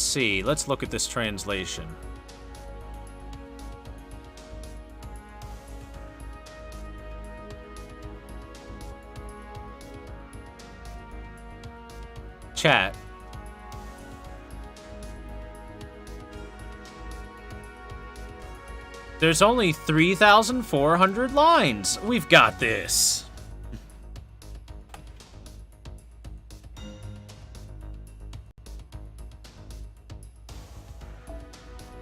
see. Let's look at this translation. Chat. There's only 3,400 lines. We've got this.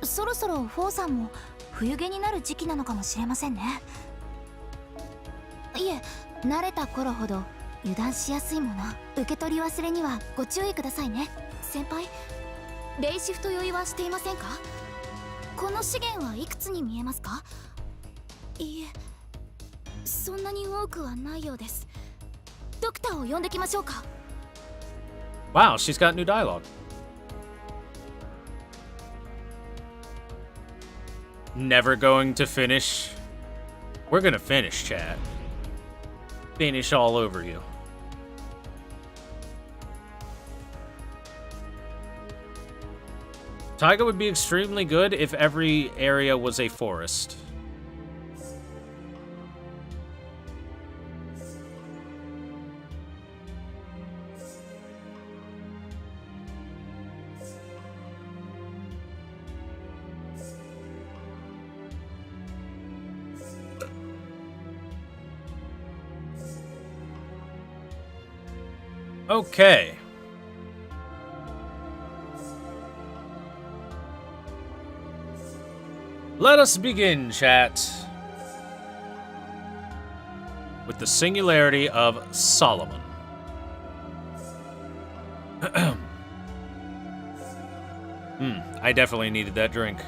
そろそろフォーさんも冬毛になる時期なのかもしれませんね。いえ、慣れた頃ほど油断しやすいもの、受け取り忘れにはご注意くださいね。先輩、レイシフト酔いはしていませんか？この資源はいくつに見えますか？いいえ、そんなに多くはないようです。ドクターを呼んできましょうか。 Wow, she's got new dialogue. Never going to finish. We're gonna finish, chat. Finish all over you. Taiga would be extremely good if every area was a forest. Okay. Let us begin, chat, with the Singularity of Solomon. I definitely needed that drink.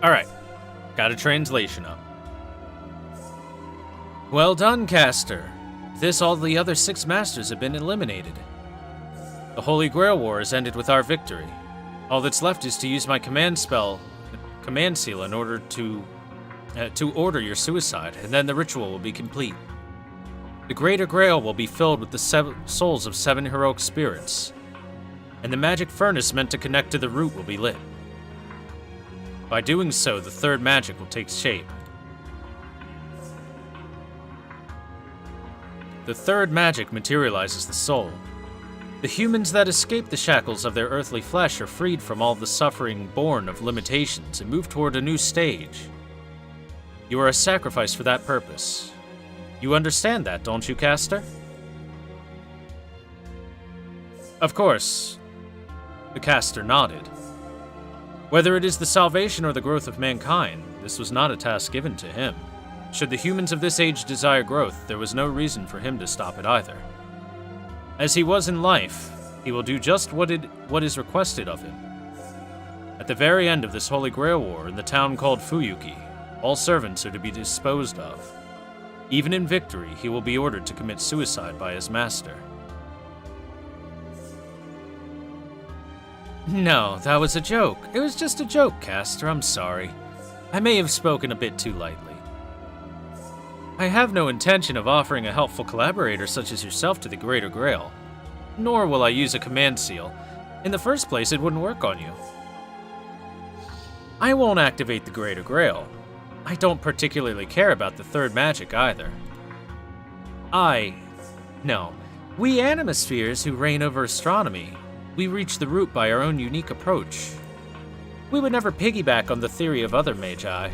Alright, got a translation up. Well done, Caster. This, all the other 6 masters have been eliminated. The Holy Grail War has ended with our victory. All that's left is to use my command seal in order to order your suicide, and then the ritual will be complete. The Greater Grail will be filled with the souls of 7 heroic spirits, and the magic furnace meant to connect to the root will be lit. By doing so, the 3rd magic will take shape. The 3rd magic materializes the soul. The humans that escape the shackles of their earthly flesh are freed from all the suffering born of limitations and move toward a new stage. You are a sacrifice for that purpose. You understand that, don't you, Caster? Of course. The Caster nodded. Whether it is the salvation or the growth of mankind, this was not a task given to him. Should the humans of this age desire growth, there was no reason for him to stop it either. As he was in life, he will do just what is requested of him. At the very end of this Holy Grail War in the town called Fuyuki, all servants are to be disposed of. Even in victory, he will be ordered to commit suicide by his master. No, that was a joke. It was just a joke, Caster. I'm sorry. I may have spoken a bit too lightly. I have no intention of offering a helpful collaborator such as yourself to the Greater Grail. Nor will I use a command seal. In the first place, it wouldn't work on you. I won't activate the Greater Grail. I don't particularly care about the 3rd magic either. No. We Animospheres who reign over astronomy, we reach the root by our own unique approach. We would never piggyback on the theory of other magi.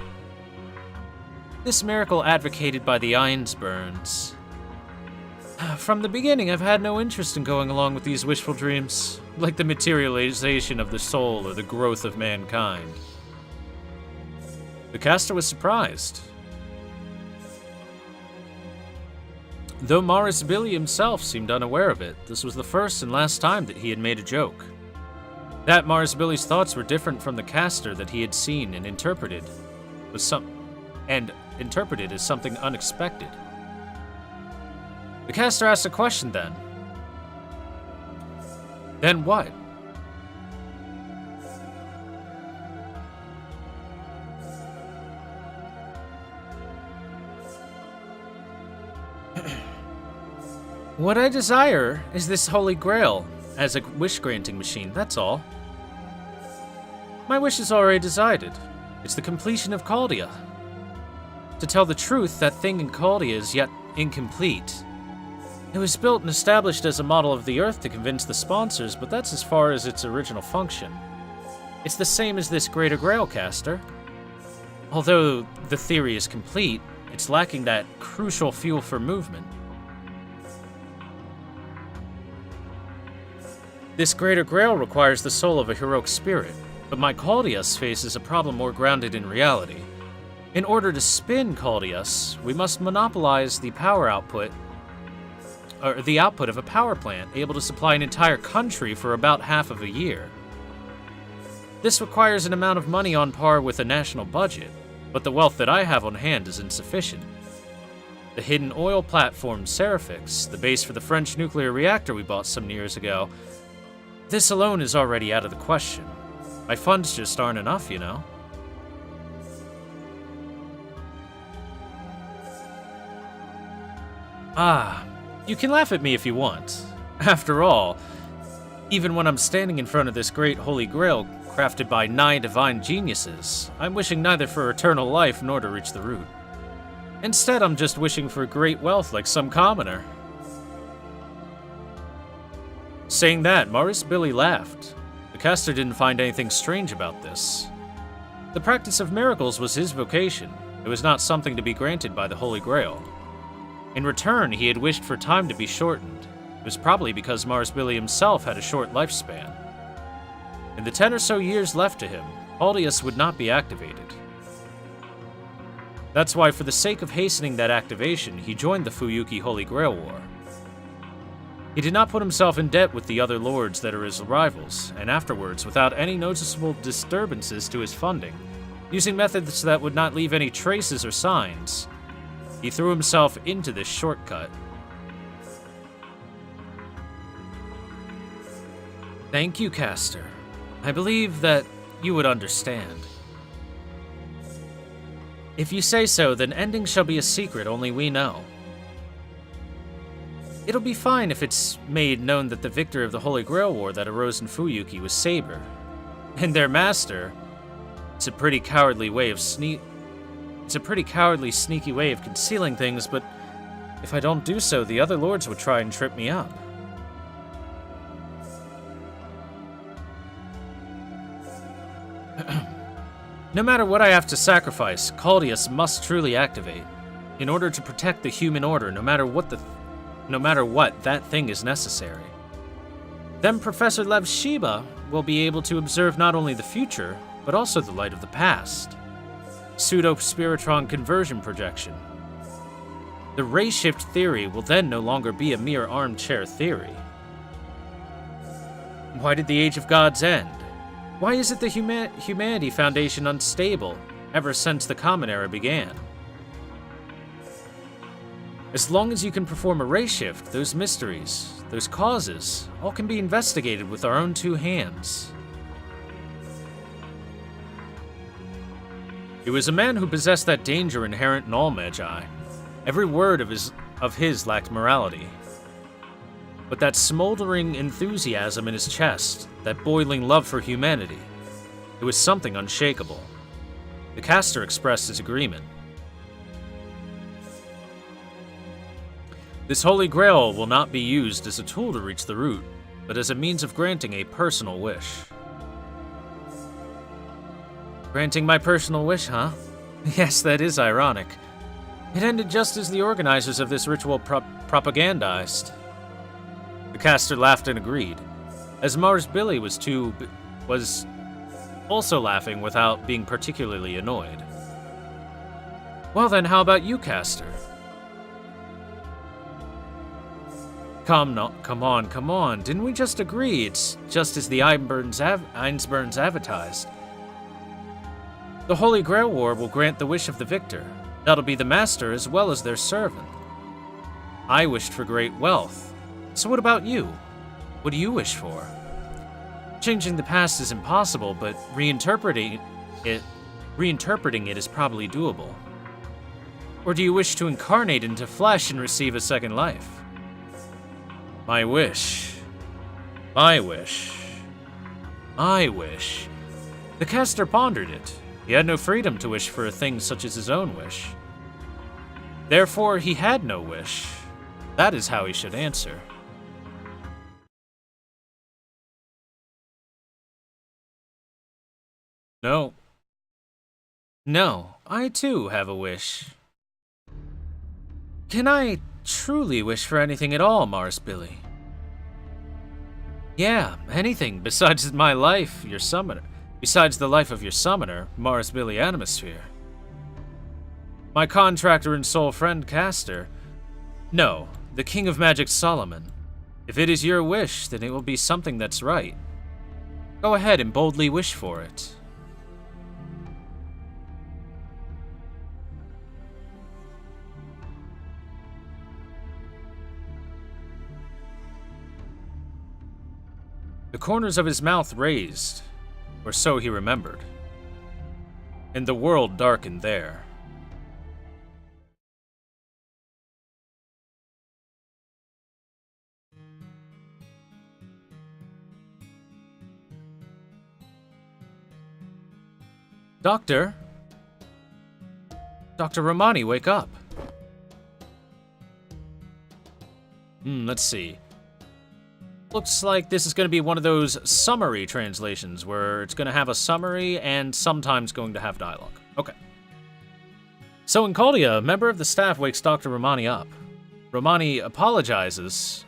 This miracle advocated by the Ainsburns. From the beginning, I've had no interest in going along with these wishful dreams, like the materialization of the soul or the growth of mankind. The Caster was surprised. Though Maris Billy himself seemed unaware of it, this was the first and last time that he had made a joke. That Maris Billy's thoughts were different from the Caster that he had seen and interpreted as something unexpected. The Caster asked a question then. Then what? What I desire is this Holy Grail as a wish-granting machine, that's all. My wish is already decided. It's the completion of Chaldea. To tell the truth, that thing in Chaldea is yet incomplete. It was built and established as a model of the Earth to convince the sponsors, but that's as far as its original function. It's the same as this Greater Grail, Caster. Although the theory is complete, it's lacking that crucial fuel for movement. This Greater Grail requires the soul of a heroic spirit, but my Chaldeus faces a problem more grounded in reality. In order to spin Chaldeus, we must monopolize the power output, or the output of a power plant able to supply an entire country for about half of a year. This requires an amount of money on par with a national budget, but the wealth that I have on hand is insufficient. The hidden oil platform Seraphics, the base for the French nuclear reactor we bought some years ago, this alone is already out of the question. My funds just aren't enough, you know. Ah, you can laugh at me if you want. After all, even when I'm standing in front of this great holy grail crafted by 9 divine geniuses, I'm wishing neither for eternal life nor to reach the root. Instead, I'm just wishing for great wealth like some commoner. Saying that, Maurice Billy laughed. The caster didn't find anything strange about this. The practice of miracles was his vocation. It was not something to be granted by the Holy Grail. In return, he had wished for time to be shortened. It was probably because Maurice Billy himself had a short lifespan. In the 10 or so years left to him, Chaldeus would not be activated. That's why, for the sake of hastening that activation, he joined the Fuyuki Holy Grail War. He did not put himself in debt with the other lords that are his rivals, and afterwards, without any noticeable disturbances to his funding, using methods that would not leave any traces or signs, he threw himself into this shortcut. Thank you, Caster. I believe that you would understand. If you say so, then ending shall be a secret only we know. It'll be fine if it's made known that the victor of the Holy Grail War that arose in Fuyuki was Saber. And their master, it's a pretty cowardly, sneaky way of concealing things, but if I don't do so, the other lords would try and trip me up. No matter what I have to sacrifice, Chaldeus must truly activate. In order to protect the human order, no matter what, that thing is necessary. Then Professor Lev Sheba will be able to observe not only the future, but also the light of the past. Pseudo-spiritron conversion projection. The ray shift theory will then no longer be a mere armchair theory. Why did the Age of Gods end? Why is it the Humanity Foundation unstable ever since the Common Era began? As long as you can perform a ray shift, those mysteries, those causes, all can be investigated with our own 2 hands. It was a man who possessed that danger inherent in all Magi. Every word of his lacked morality. But that smoldering enthusiasm in his chest, that boiling love for humanity, it was something unshakable. The caster expressed his agreement. This Holy Grail will not be used as a tool to reach the root, but as a means of granting a personal wish. Granting my personal wish, huh? Yes, that is ironic. It ended just as the organizers of this ritual propagandized. The caster laughed and agreed, as Maurice Billy was also laughing without being particularly annoyed. Well then, how about you, Caster? Come on, didn't we just agree it's just as the Einsburns advertised? The Holy Grail War will grant the wish of the victor. That'll be the master as well as their servant. I wished for great wealth. So what about you? What do you wish for? Changing the past is impossible, but reinterpreting it is probably doable. Or do you wish to incarnate into flesh and receive a second life? My wish. My wish. I wish. The caster pondered it. He had no freedom to wish for a thing such as his own wish. Therefore, he had no wish. That is how he should answer. No. No, I too have a wish. Can I truly wish for anything at all, Mars Billy? Yeah, anything besides my life, your summoner. Besides the life of your summoner, Mars Billy Atmosphere. My contractor and sole friend, Caster. No, the King of Magic, Solomon. If it is your wish, then it will be something that's right. Go ahead and boldly wish for it. The corners of his mouth raised, or so he remembered, and the world darkened there. Doctor? Dr. Romani, wake up. Let's see. Looks like this is going to be one of those summary translations where it's going to have a summary and sometimes going to have dialogue. Okay. So in Caldia, a member of the staff wakes Dr. Romani up. Romani apologizes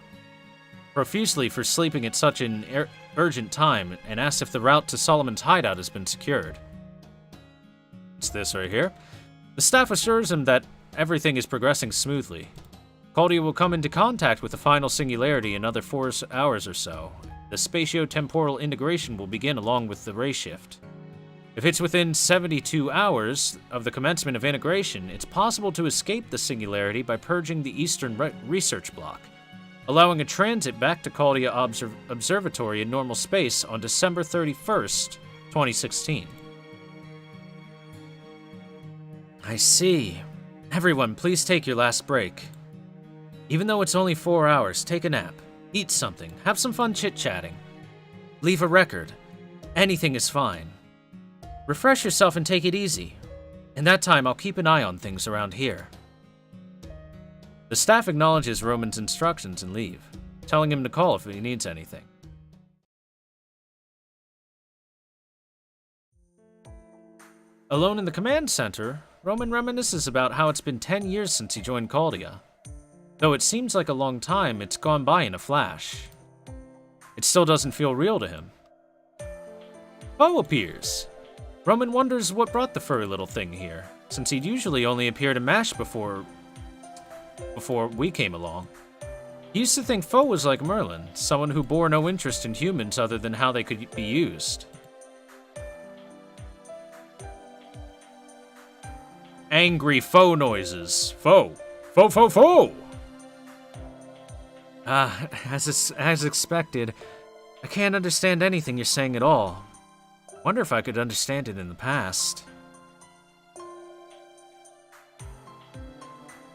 profusely for sleeping at such an urgent time and asks if the route to Solomon's hideout has been secured. It's this right here. The staff assures him that everything is progressing smoothly. Caldia will come into contact with the final singularity in another 4 hours or so. The spatio-temporal integration will begin along with the ray shift. If it's within 72 hours of the commencement of integration, it's possible to escape the singularity by purging the Eastern Research Block, allowing a transit back to Caldia Observatory in normal space on December 31st, 2016. I see. Everyone, please take your last break. Even though it's only 4 hours, take a nap, eat something, have some fun chit-chatting. Leave a record. Anything is fine. Refresh yourself and take it easy. In that time, I'll keep an eye on things around here. The staff acknowledges Roman's instructions and leave, telling him to call if he needs anything. Alone in the command center, Roman reminisces about how it's been 10 years since he joined Caldia. Though it seems like a long time, it's gone by in a flash. It still doesn't feel real to him. Poe appears. Roman wonders what brought the furry little thing here, since he'd usually only appeared in MASH before we came along. He used to think Foe was like Merlin, someone who bore no interest in humans other than how they could be used. Angry Foe noises. Foe! Foe, foe, foe! As expected, I can't understand anything you're saying at all. Wonder if I could understand it in the past.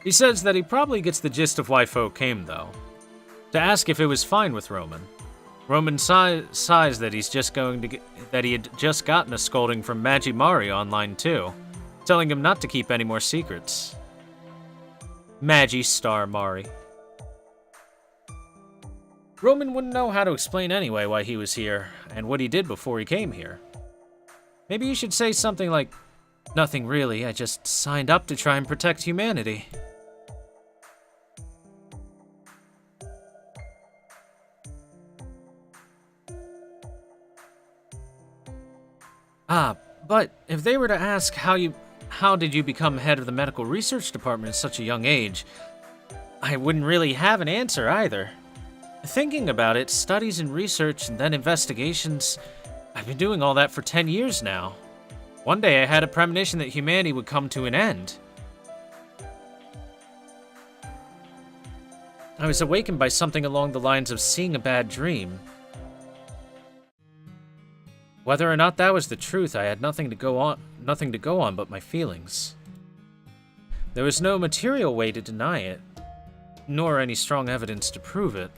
He says that he probably gets the gist of why Foe came, though. To ask if it was fine with Roman. Roman sighs that he had just gotten a scolding from Magimari online too, telling him not to keep any more secrets. Magi Star Mari. Roman wouldn't know how to explain anyway why he was here, and what he did before he came here. Maybe you should say something like, "Nothing really, I just signed up to try and protect humanity." But if they were to ask how did you become head of the medical research department at such a young age, I wouldn't really have an answer either. Thinking about it, studies and research and then investigations, I've been doing all that for 10 years now. One day I had a premonition that humanity would come to an end. I was awakened by something along the lines of seeing a bad dream. Whether or not that was the truth, I had nothing to go on but my feelings. There was no material way to deny it, nor any strong evidence to prove it.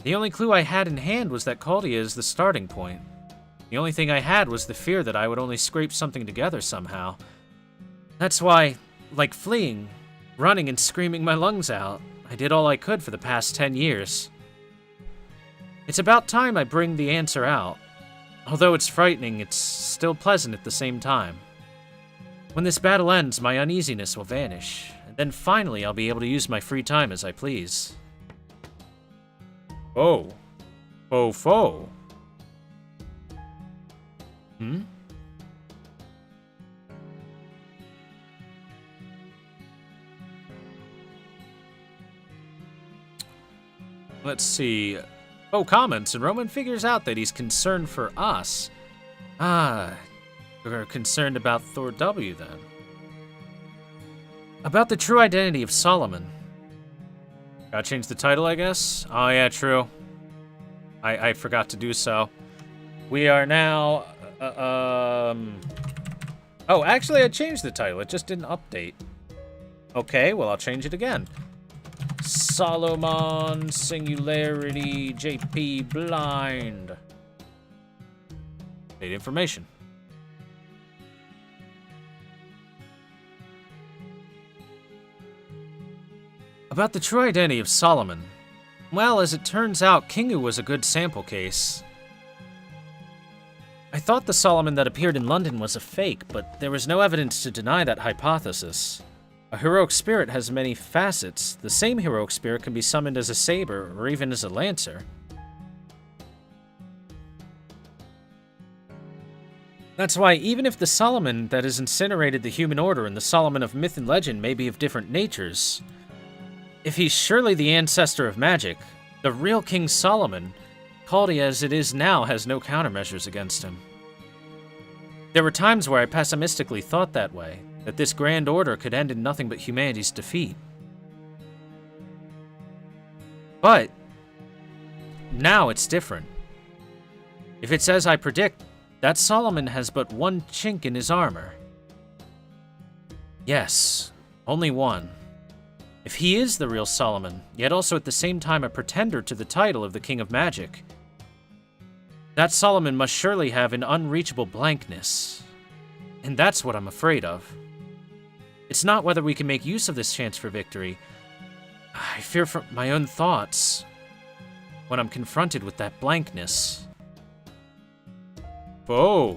The only clue I had in hand was that Caldia is the starting point. The only thing I had was the fear that I would only scrape something together somehow. That's why, like fleeing, running and screaming my lungs out, I did all I could for the past 10 years. It's about time I bring the answer out. Although it's frightening, it's still pleasant at the same time. When this battle ends, my uneasiness will vanish, and then finally I'll be able to use my free time as I please. Oh. Fo. Hmm? Let's see. Oh, comments, and Roman figures out that he's concerned for us. Ah, we're concerned about Thor W then. About the true identity of Solomon. Gotta change the title, I guess? Oh yeah, true. I forgot to do so. We are now, Oh, actually I changed the title, it just didn't update. Okay, well I'll change it again. Solomon, Singularity, JP Blind. Date information. About the true identity of Solomon. Well, as it turns out, Kingu was a good sample case. I thought the Solomon that appeared in London was a fake, but there was no evidence to deny that hypothesis. A heroic spirit has many facets. The same heroic spirit can be summoned as a saber or even as a lancer. That's why even if the Solomon that has incinerated the human order and the Solomon of myth and legend may be of different natures, if he's surely the ancestor of magic, the real King Solomon, Caldia as it is now, has no countermeasures against him. There were times where I pessimistically thought that way, that this grand order could end in nothing but humanity's defeat. But now it's different. If it's as I predict, that Solomon has but one chink in his armor. Yes, only one. If he is the real Solomon, yet also at the same time a pretender to the title of the King of Magic, that Solomon must surely have an unreachable blankness. And that's what I'm afraid of. It's not whether we can make use of this chance for victory. I fear for my own thoughts when I'm confronted with that blankness. Whoa.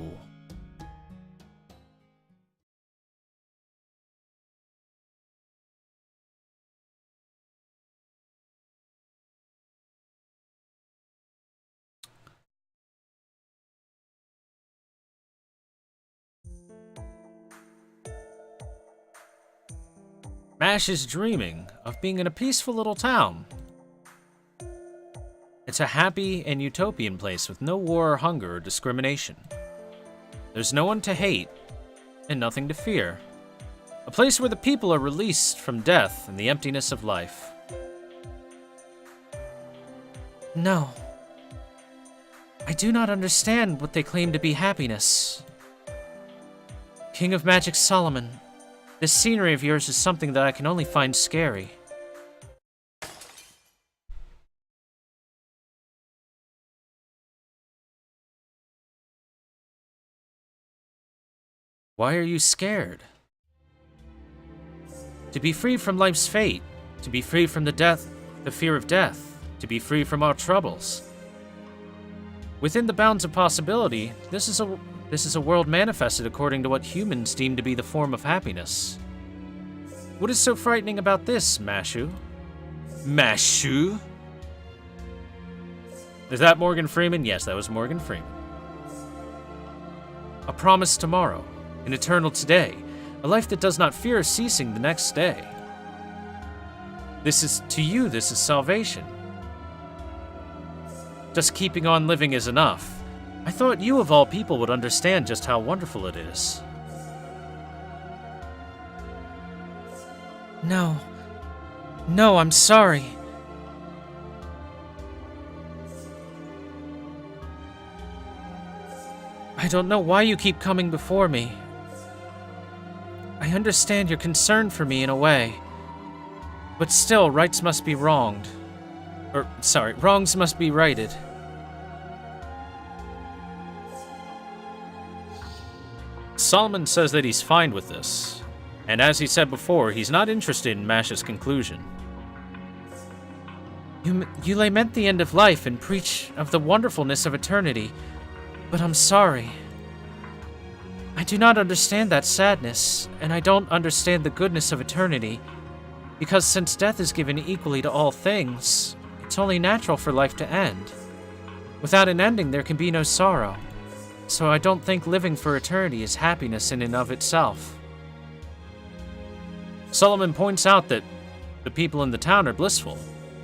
Mash is dreaming of being in a peaceful little town. It's a happy and utopian place with no war or hunger or discrimination. There's no one to hate and nothing to fear. A place where the people are released from death and the emptiness of life. No. I do not understand what they claim to be happiness. King of Magic Solomon, this scenery of yours is something that I can only find scary. Why are you scared? To be free from life's fate, to be free from the fear of death, to be free from our troubles. Within the bounds of possibility, this is a world manifested according to what humans deem to be the form of happiness. What is so frightening about this, Mashu? Mashu? Is that Morgan Freeman? Yes, that was Morgan Freeman. A promise tomorrow, an eternal today, a life that does not fear ceasing the next day. This is salvation. Just keeping on living is enough. I thought you of all people would understand just how wonderful it is. No. No, I'm sorry. I don't know why you keep coming before me. I understand you're concerned for me in a way. But still, rights must be wronged. Sorry, wrongs must be righted. Solomon says that he's fine with this, and as he said before, he's not interested in Mash's conclusion. You lament the end of life and preach of the wonderfulness of eternity, but I'm sorry. I do not understand that sadness, and I don't understand the goodness of eternity, because since death is given equally to all things, it's only natural for life to end. Without an ending, there can be no sorrow, so I don't think living for eternity is happiness in and of itself. Solomon points out that the people in the town are blissful.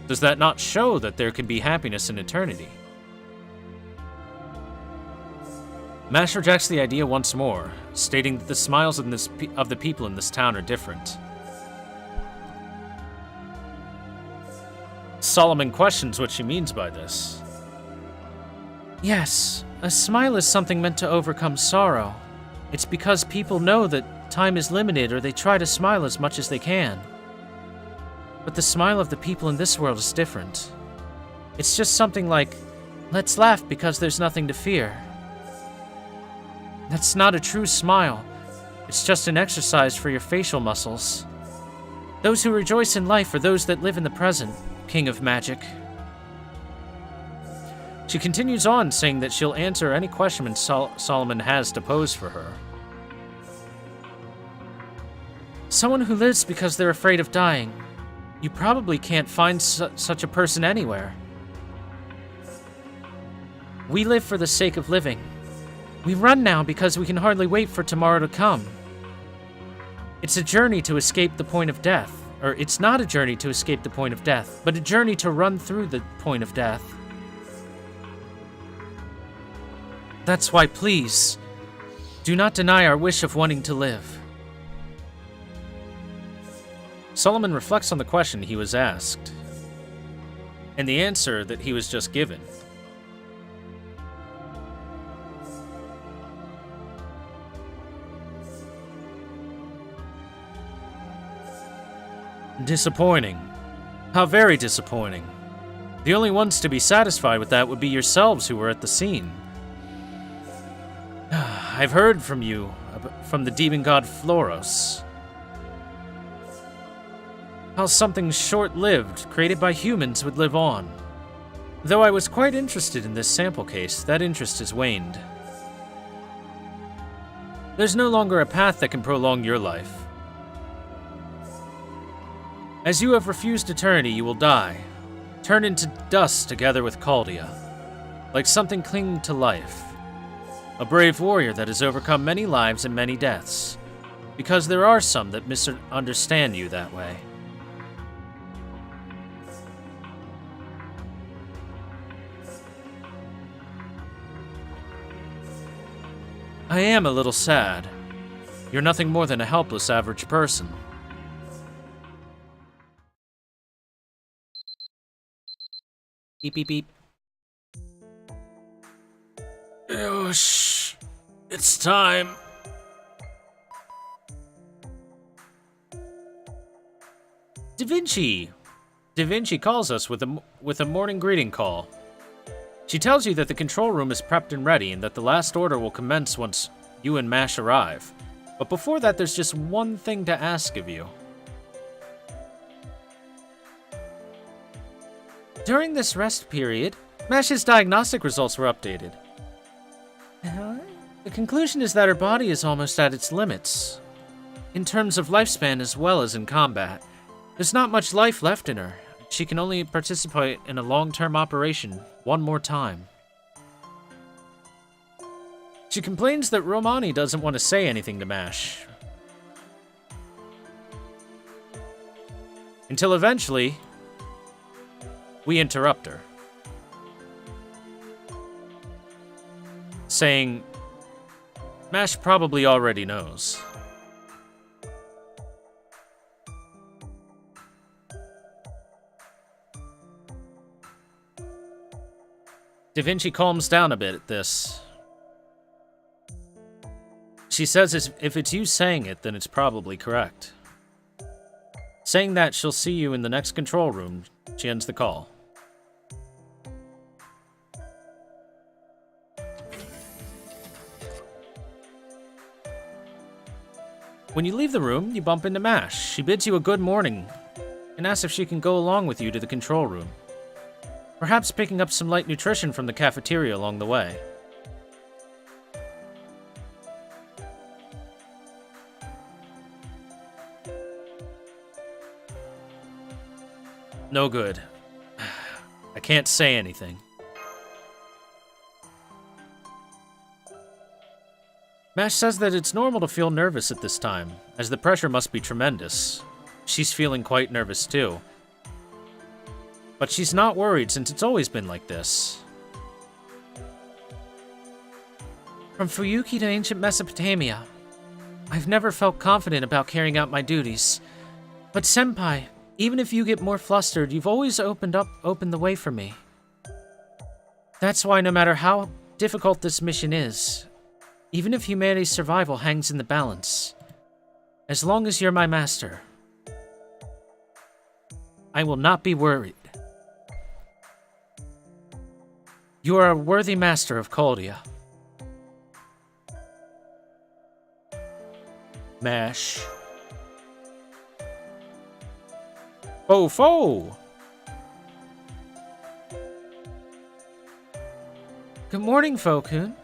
Does that not show that there can be happiness in eternity? Mash rejects the idea once more, stating that the smiles of the people in this town are different. Solomon questions what she means by this. Yes, a smile is something meant to overcome sorrow. It's because people know that time is limited, or they try to smile as much as they can. But the smile of the people in this world is different. It's just something like, let's laugh because there's nothing to fear. That's not a true smile. It's just an exercise for your facial muscles. Those who rejoice in life are those that live in the present, King of Magic. She continues on, saying that she'll answer any question Solomon has to pose for her. Someone who lives because they're afraid of dying. You probably can't find such a person anywhere. We live for the sake of living. We run now because we can hardly wait for tomorrow to come. It's a journey to escape the point of death. Or it's not a journey to escape the point of death, but a journey to run through the point of death. That's why, please, do not deny our wish of wanting to live. Solomon reflects on the question he was asked, and the answer that he was just given. Disappointing. How very disappointing. The only ones to be satisfied with that would be yourselves who were at the scene. I've heard from you, from the demon god Floros. How something short-lived, created by humans, would live on. Though I was quite interested in this sample case, that interest has waned. There's no longer a path that can prolong your life. As you have refused eternity, you will die, turn into dust together with Chaldea, like something clinging to life. A brave warrior that has overcome many lives and many deaths, because there are some that misunderstand you that way. I am a little sad. You're nothing more than a helpless average person. Beep, beep, beep. Oh, shh. It's time. Da Vinci. Da Vinci calls us with a morning greeting call. She tells you that the control room is prepped and ready, and that the last order will commence once you and Mash arrive. But before that, there's just one thing to ask of you. During this rest period, Mash's diagnostic results were updated. The conclusion is that her body is almost at its limits. In terms of lifespan as well as in combat, there's not much life left in her. She can only participate in a long-term operation one more time. She complains that Romani doesn't want to say anything to Mash. Until eventually, we interrupt her, saying, Mash probably already knows. Da Vinci calms down a bit at this. She says if it's you saying it, then it's probably correct. Saying that she'll see you in the next control room, she ends the call. When you leave the room, you bump into Mash. She bids you a good morning and asks if she can go along with you to the control room. Perhaps picking up some light nutrition from the cafeteria along the way. No good. I can't say anything. Mash says that it's normal to feel nervous at this time, as the pressure must be tremendous. She's feeling quite nervous too. But she's not worried since it's always been like this. From Fuyuki to ancient Mesopotamia, I've never felt confident about carrying out my duties. But Senpai, even if you get more flustered, you've always opened the way for me. That's why no matter how difficult this mission is, even if humanity's survival hangs in the balance, as long as you're my master, I will not be worried. You are a worthy master of Caldia. Mash. Fo! Good morning, Fo-kun.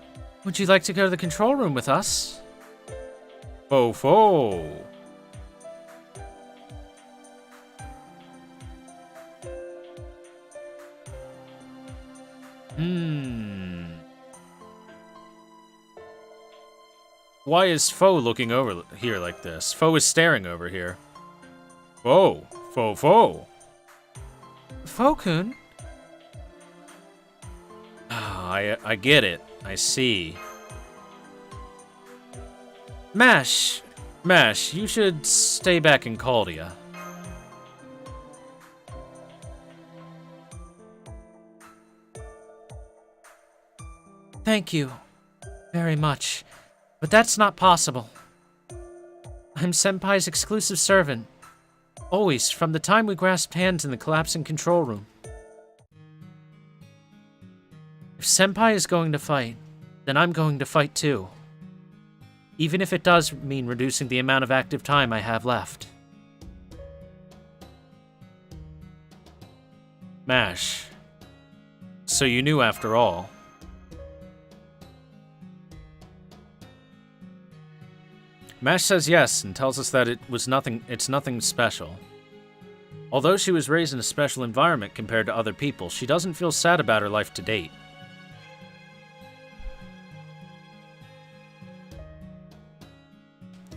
Would you like to go to the control room with us? Fo! Why is Fo looking over here like this? Fo is staring over here. Fo! Fo-kun? Oh, I get it. I see. Mash, you should stay back in Caldia. Thank you very much, but that's not possible. I'm Senpai's exclusive servant. Always, from the time we grasped hands in the collapsing control room. If Senpai is going to fight, then I'm going to fight too. Even if it does mean reducing the amount of active time I have left. Mash. So you knew after all. Mash says yes and tells us that it's nothing special. Although she was raised in a special environment compared to other people, she doesn't feel sad about her life to date.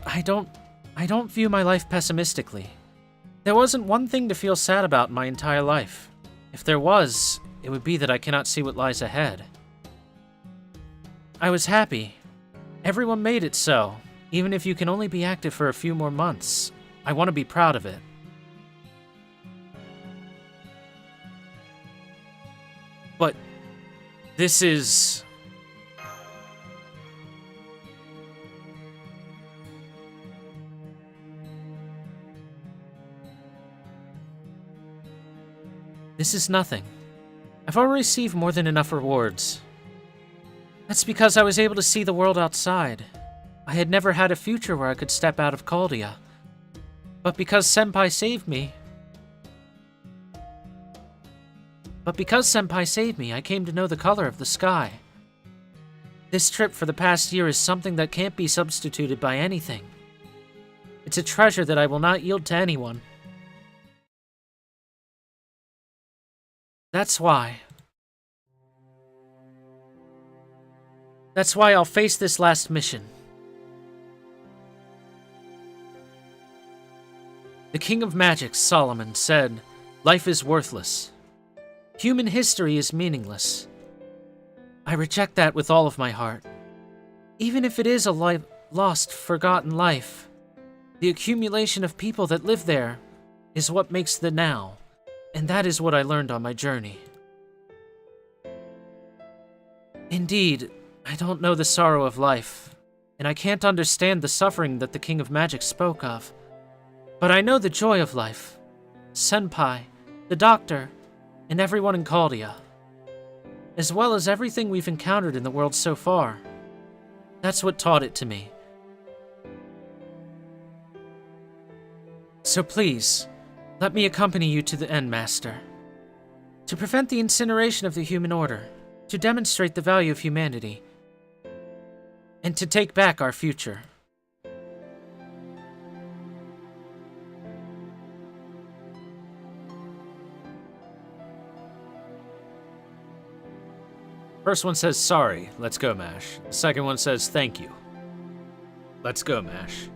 I don't view my life pessimistically. There wasn't one thing to feel sad about in my entire life. If there was, it would be that I cannot see what lies ahead. I was happy. Everyone made it so. Even if you can only be active for a few more months, I want to be proud of it. But this is... This is nothing. I've already received more than enough rewards. That's because I was able to see the world outside. I had never had a future where I could step out of Caldia. But because Senpai saved me, I came to know the color of the sky. This trip for the past year is something that can't be substituted by anything. It's a treasure that I will not yield to anyone. That's why I'll face this last mission. The King of Magic, Solomon, said, "Life is worthless. Human history is meaningless." I reject that with all of my heart. Even if it is a lost, forgotten life, the accumulation of people that live there is what makes the now, and that is what I learned on my journey. Indeed, I don't know the sorrow of life, and I can't understand the suffering that the King of Magic spoke of. But I know the joy of life. Senpai, the doctor, and everyone in Caldia. As well as everything we've encountered in the world so far. That's what taught it to me. So please, let me accompany you to the end, Master. To prevent the incineration of the human order, to demonstrate the value of humanity, and to take back our future. First one says, sorry, let's go, Mash. The second one says, thank you. Let's go, Mash.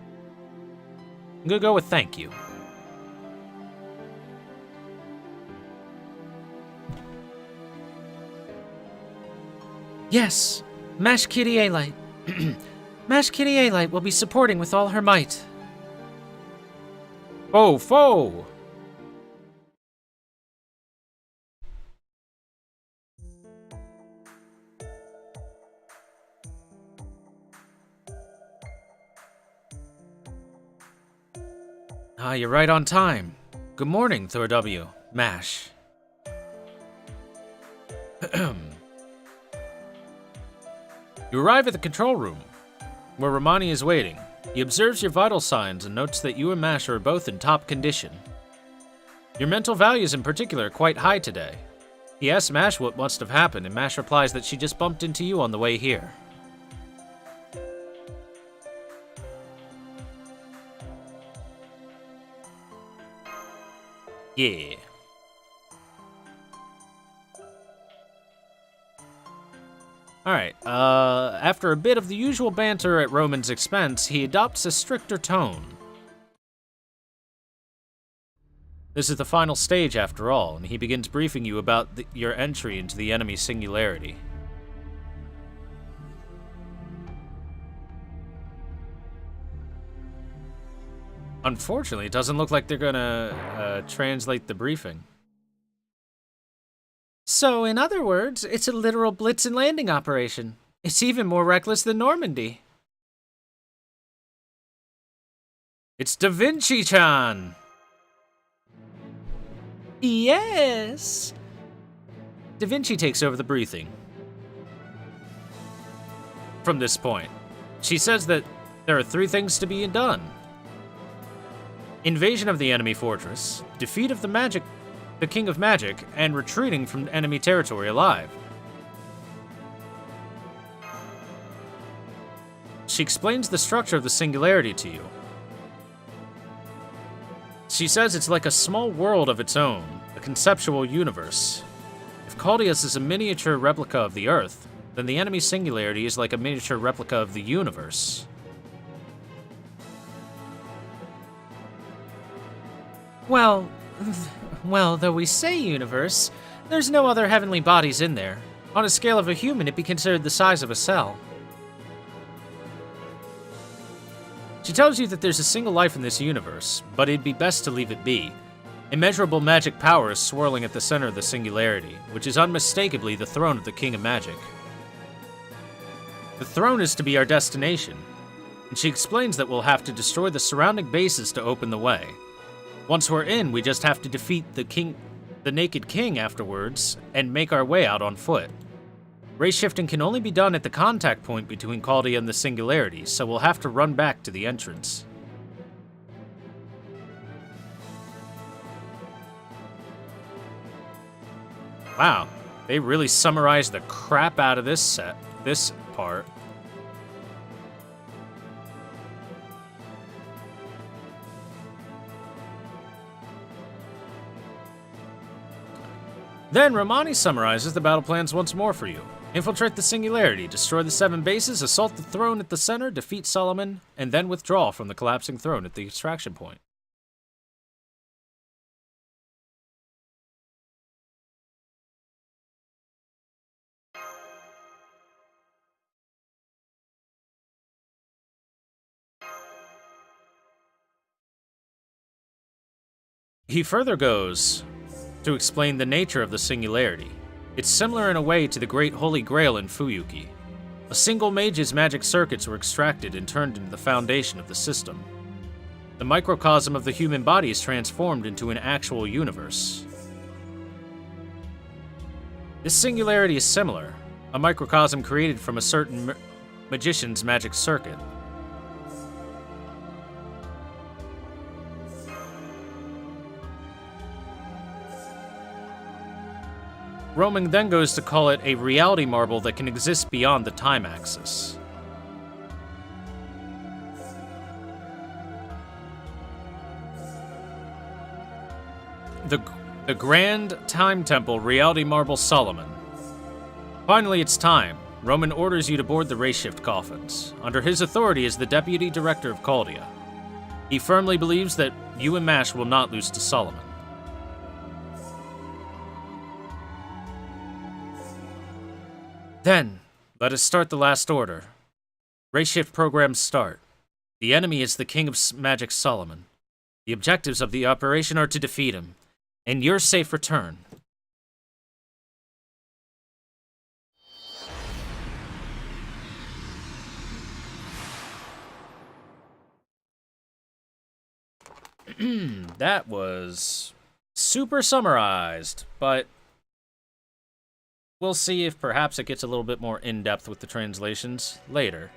I'm gonna go with thank you. Yes, Mash Kitty A-Light. Mash Kitty A-Light will be supporting with all her might. Fo! Ah, you're right on time. Good morning, Thor W. Mash. You arrive at the control room, where Romani is waiting. He observes your vital signs and notes that you and Mash are both in top condition. Your mental values in particular are quite high today. He asks Mash what must have happened, and Mash replies that she just bumped into you on the way here. Yeah. Alright, after a bit of the usual banter at Roman's expense, he adopts a stricter tone. This is the final stage after all, and he begins briefing you about your entry into the enemy Singularity. Unfortunately, it doesn't look like they're gonna translate the briefing. So, in other words, it's a literal blitz and landing operation. It's even more reckless than Normandy. It's Da Vinci-chan! Yes! Da Vinci takes over the briefing. From this point, she says that there are 3 things to be done. Invasion of the enemy fortress, defeat of the King of Magic, and retreating from enemy territory alive. She explains the structure of the Singularity to you. She says it's like a small world of its own, a conceptual universe. If Caldeus is a miniature replica of the Earth, then the enemy Singularity is like a miniature replica of the universe. Well, though we say universe, there's no other heavenly bodies in there. On a scale of a human, it'd be considered the size of a cell. She tells you that there's a single life in this universe, but it'd be best to leave it be. Immeasurable magic power is swirling at the center of the Singularity, which is unmistakably the throne of the King of Magic. The throne is to be our destination, and she explains that we'll have to destroy the surrounding bases to open the way. Once we're in, we just have to defeat the Naked King afterwards, and make our way out on foot. Race shifting can only be done at the contact point between Chaldea and the Singularity, so we'll have to run back to the entrance. Wow, they really summarized the crap out of this part. Then Romani summarizes the battle plans once more for you. Infiltrate the Singularity, destroy the 7 bases, assault the throne at the center, defeat Solomon, and then withdraw from the collapsing throne at the extraction point. He further goes to explain the nature of the Singularity. It's similar in a way to the Great Holy Grail in Fuyuki. A single mage's magic circuits were extracted and turned into the foundation of the system. The microcosm of the human body is transformed into an actual universe. This Singularity is similar, a microcosm created from a certain magician's magic circuit. Roman then goes to call it a reality marble that can exist beyond the time axis. The Grand Time Temple Reality Marble Solomon. Finally, it's time. Roman orders you to board the Rayshift coffins, under his authority as the Deputy Director of Chaldea. He firmly believes that you and Mash will not lose to Solomon. Then, let us start the last order. Rayshift programs start. The enemy is the King of Magic Solomon. The objectives of the operation are to defeat him, and your safe return. That was super summarized, but we'll see if perhaps it gets a little bit more in-depth with the translations later.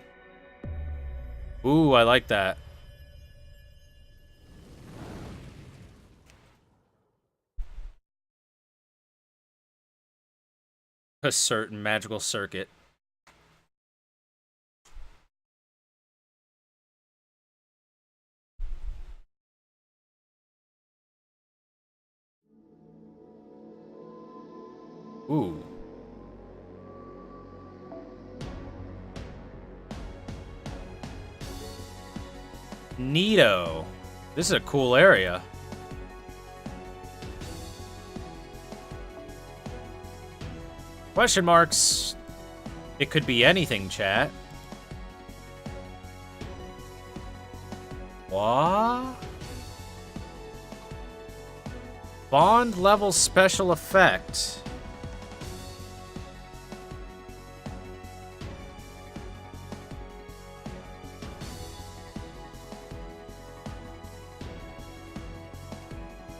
Ooh, I like that. A certain magical circuit. Ooh. Neato. This is a cool area. Question marks. It could be anything, chat. What? Bond level special effect.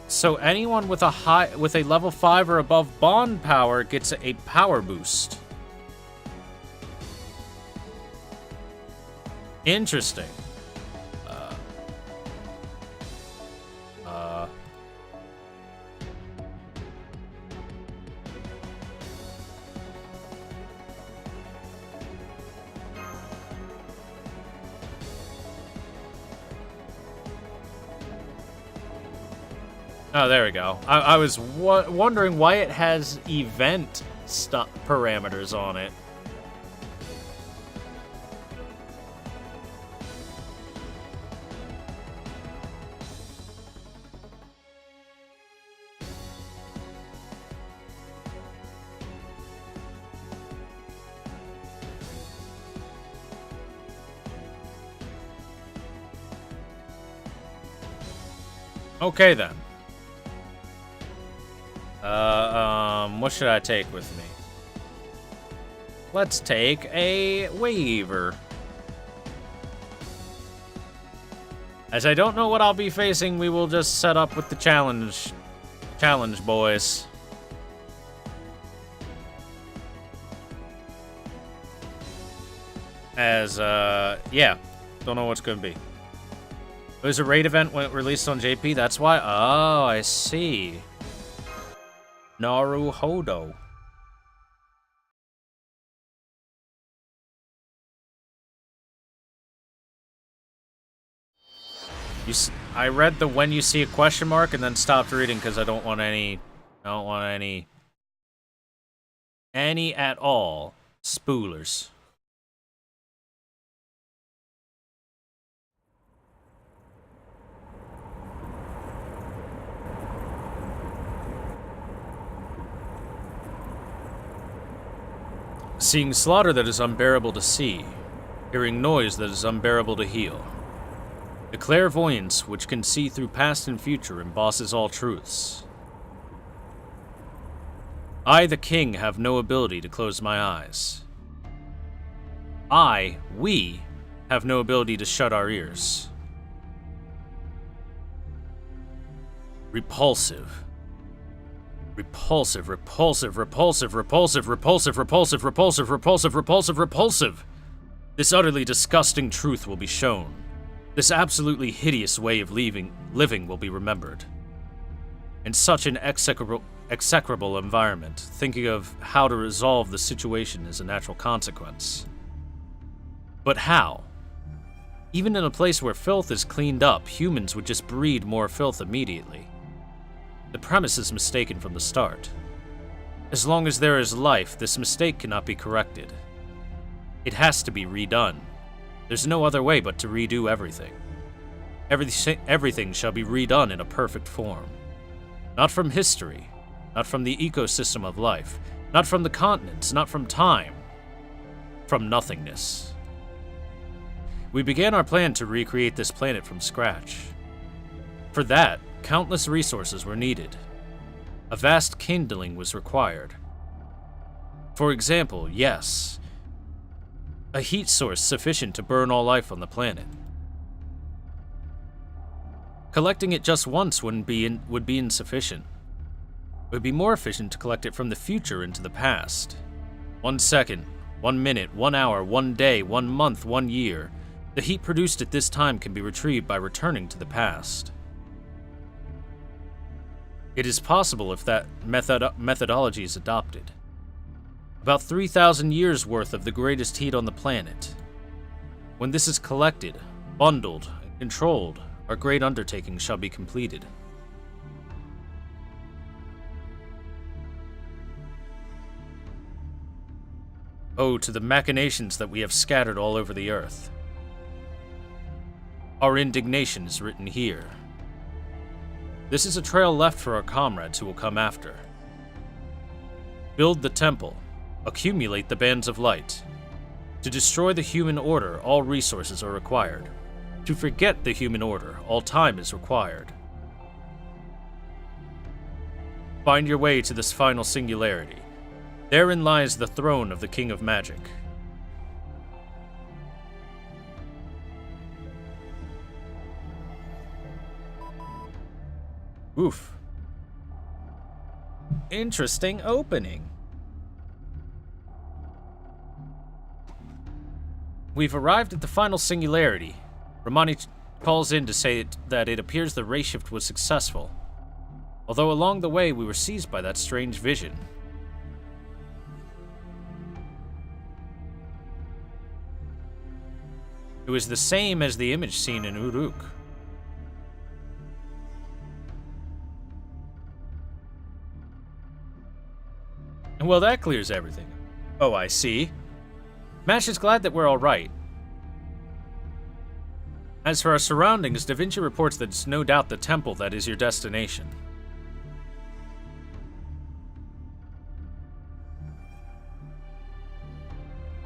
So anyone with a level 5 or above bond power gets a power boost. Interesting. Oh, there we go. I was wondering why it has event parameters on it. Okay then. What should I take with me? Let's take a waiver. As I don't know what I'll be facing, we will just set up with the challenge boys. As, yeah, don't know what's gonna be. It was a raid event when it released on JP, that's why? Oh, I see. Naruhodo. I read the when you see a question mark and then stopped reading because I don't want any at all spoilers. Seeing slaughter that is unbearable to see, hearing noise that is unbearable to heal. The clairvoyance which can see through past and future embosses all truths. I, the king, have no ability to close my eyes. We, have no ability to shut our ears. Repulsive. Repulsive, repulsive, repulsive, repulsive, repulsive, repulsive, repulsive, repulsive, repulsive, repulsive. This utterly disgusting truth will be shown. This absolutely hideous way of living will be remembered. And such an execrable environment, thinking of how to resolve the situation as a natural consequence. But how? Even in a place where filth is cleaned up, humans would just breed more filth immediately. The premise is mistaken from the start. As long as there is life, this mistake cannot be corrected. It has to be redone. There's no other way but to redo everything. Everything shall be redone in a perfect form. Not from history, not from the ecosystem of life, not from the continents, not from time. From nothingness. We began our plan to recreate this planet from scratch. For that, countless resources were needed. A vast kindling was required. For example, yes, a heat source sufficient to burn all life on the planet. Collecting it just once would be insufficient. It would be more efficient to collect it from the future into the past. 1 second, 1 minute, 1 hour, 1 day, 1 month, 1 year. The heat produced at this time can be retrieved by returning to the past. It is possible if that methodology is adopted. About 3,000 years worth of the greatest heat on the planet. When this is collected, bundled, and controlled, our great undertaking shall be completed. Oh, to the machinations that we have scattered all over the earth. Our indignation is written here. This is a trail left for our comrades who will come after. Build the temple. Accumulate the bands of light. To destroy the human order, all resources are required. To forget the human order, all time is required. Find your way to this final singularity. Therein lies the throne of the King of Magic. Oof. Interesting opening. We've arrived at the final singularity. Romani calls in to say that it appears the ray shift was successful, although along the way we were seized by that strange vision. It was the same as the image seen in Uruk. Well, that clears everything. Oh, I see. Mash is glad that we're all right. As for our surroundings, Da Vinci reports that it's no doubt the temple that is your destination.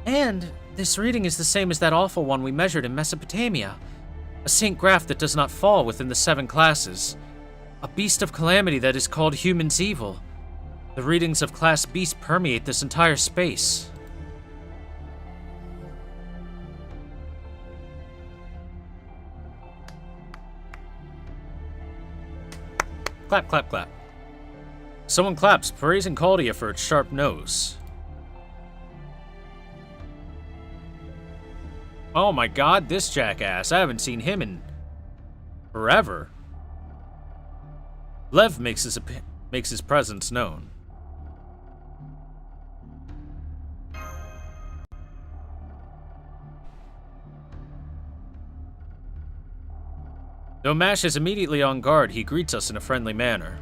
And this reading is the same as that awful one we measured in Mesopotamia. A Saint Graph that does not fall within the 7 classes. A beast of calamity that is called human's evil. The readings of Class Beast permeate this entire space. Clap, clap, clap. Someone claps, praising Caldia for its sharp nose. Oh my god, this jackass. I haven't seen him in forever. Lev makes his presence known. Though Mash is immediately on guard, he greets us in a friendly manner.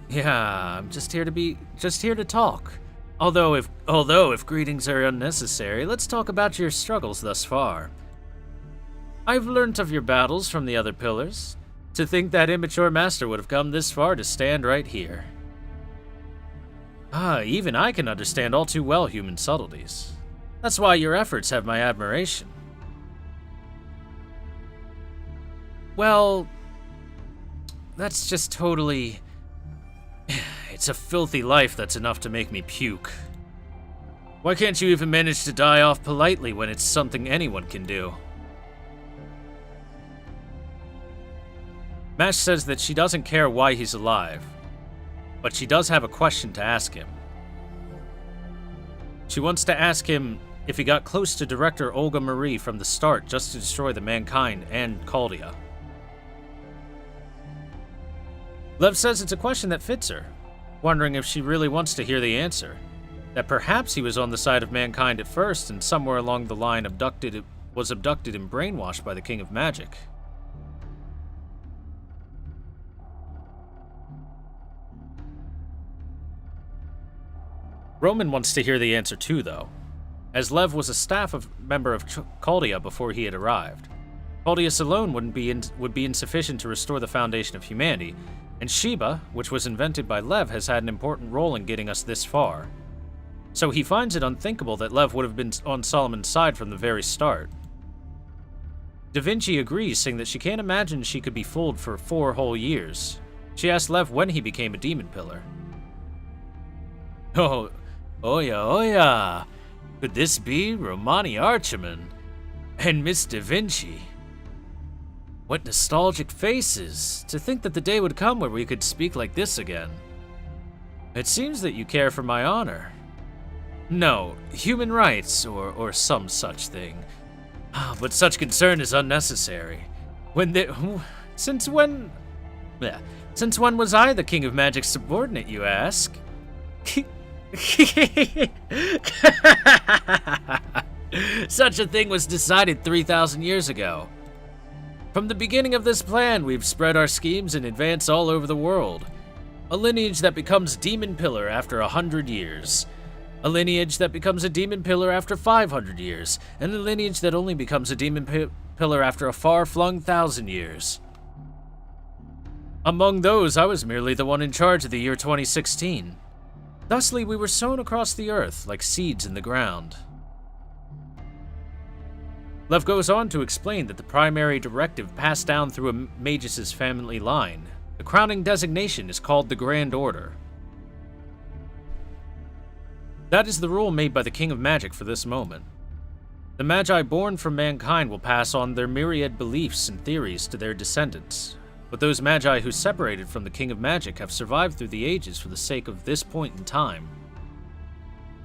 Yeah, I'm just here to talk. Although if greetings are unnecessary, let's talk about your struggles thus far. I've learnt of your battles from the other pillars. To think that immature master would have come this far to stand right here. Even I can understand all too well human subtleties. That's why your efforts have my admiration. Well, that's just totally... It's a filthy life that's enough to make me puke. Why can't you even manage to die off politely when it's something anyone can do? Mash says that she doesn't care why he's alive, but she does have a question to ask him. She wants to ask him if he got close to Director Olga Marie from the start just to destroy the mankind and Caldia. Lev says it's a question that fits her, wondering if she really wants to hear the answer. That perhaps he was on the side of mankind at first and somewhere along the line was abducted and brainwashed by the King of Magic. Roman wants to hear the answer too, though, as Lev was a member of Chaldia before he had arrived. Chaldius alone would be insufficient to restore the foundation of humanity, and Sheba, which was invented by Lev, has had an important role in getting us this far. So he finds it unthinkable that Lev would have been on Solomon's side from the very start. Da Vinci agrees, saying that she can't imagine she could be fooled for 4 whole years. She asks Lev when he became a demon pillar. Oh yeah. Could this be Romani Archiman and Miss Da Vinci? What nostalgic faces, to think that the day would come where we could speak like this again. It seems that you care for my honor. No, human rights, or some such thing. But such concern is unnecessary. Since when was I the King of Magic's subordinate, you ask? Such a thing was decided 3,000 years ago. From the beginning of this plan, we've spread our schemes in advance all over the world. A lineage that becomes demon pillar after 100 years. A lineage that becomes a demon pillar after 500 years. And a lineage that only becomes a demon pillar after a far-flung 1,000 years. Among those, I was merely the one in charge of the year 2016. Thusly, we were sown across the earth like seeds in the ground. Lev goes on to explain that the primary directive passed down through a Magus' family line. The crowning designation is called the Grand Order. That is the rule made by the King of Magic for this moment. The Magi born from mankind will pass on their myriad beliefs and theories to their descendants, but those Magi who separated from the King of Magic have survived through the ages for the sake of this point in time.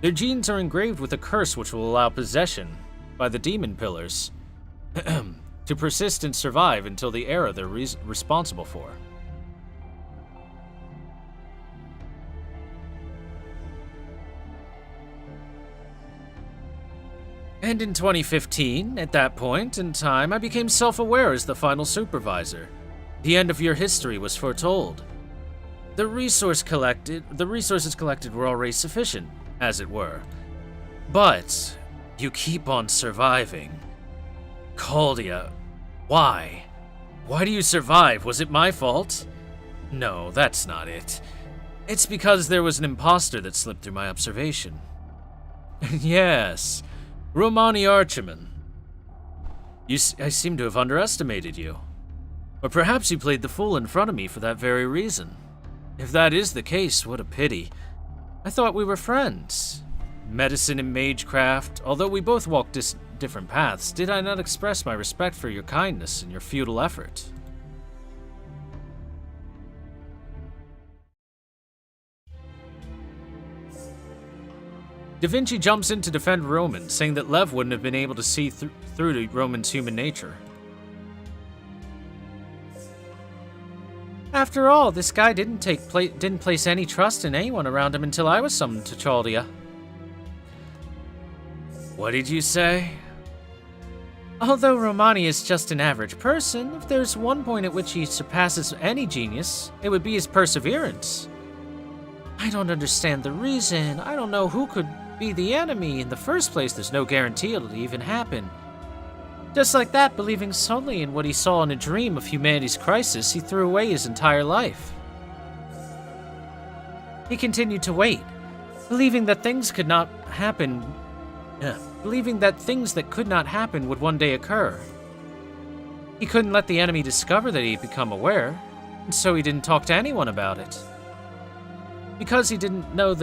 Their genes are engraved with a curse which will allow possession by the demon pillars to persist and survive until the era they're responsible for. And in 2015, at that point in time, I became self-aware as the final supervisor. The end of your history was foretold. The resources collected were already sufficient, as it were. But you keep on surviving. Chaldia, why? Why do you survive? Was it my fault? No, that's not it. It's because there was an imposter that slipped through my observation. Yes, Romani Archiman. I seem to have underestimated you. Or perhaps you played the fool in front of me for that very reason. If that is the case, what a pity. I thought we were friends. Medicine and magecraft, although we both walked different paths, did I not express my respect for your kindness and your futile effort? Da Vinci jumps in to defend Roman, saying that Lev wouldn't have been able to see through to Roman's human nature. After all, this guy didn't place any trust in anyone around him until I was summoned to Chaldia. What did you say? Although Romani is just an average person, if there's one point at which he surpasses any genius, it would be his perseverance. I don't understand the reason. I don't know who could be the enemy. In the first place, there's no guarantee it'll even happen. Just like that, believing solely in what he saw in a dream of humanity's crisis, he threw away his entire life. He continued to wait, believing that things that could not happen would one day occur. He couldn't let the enemy discover that he'd become aware, and so he didn't talk to anyone about it. Because he didn't know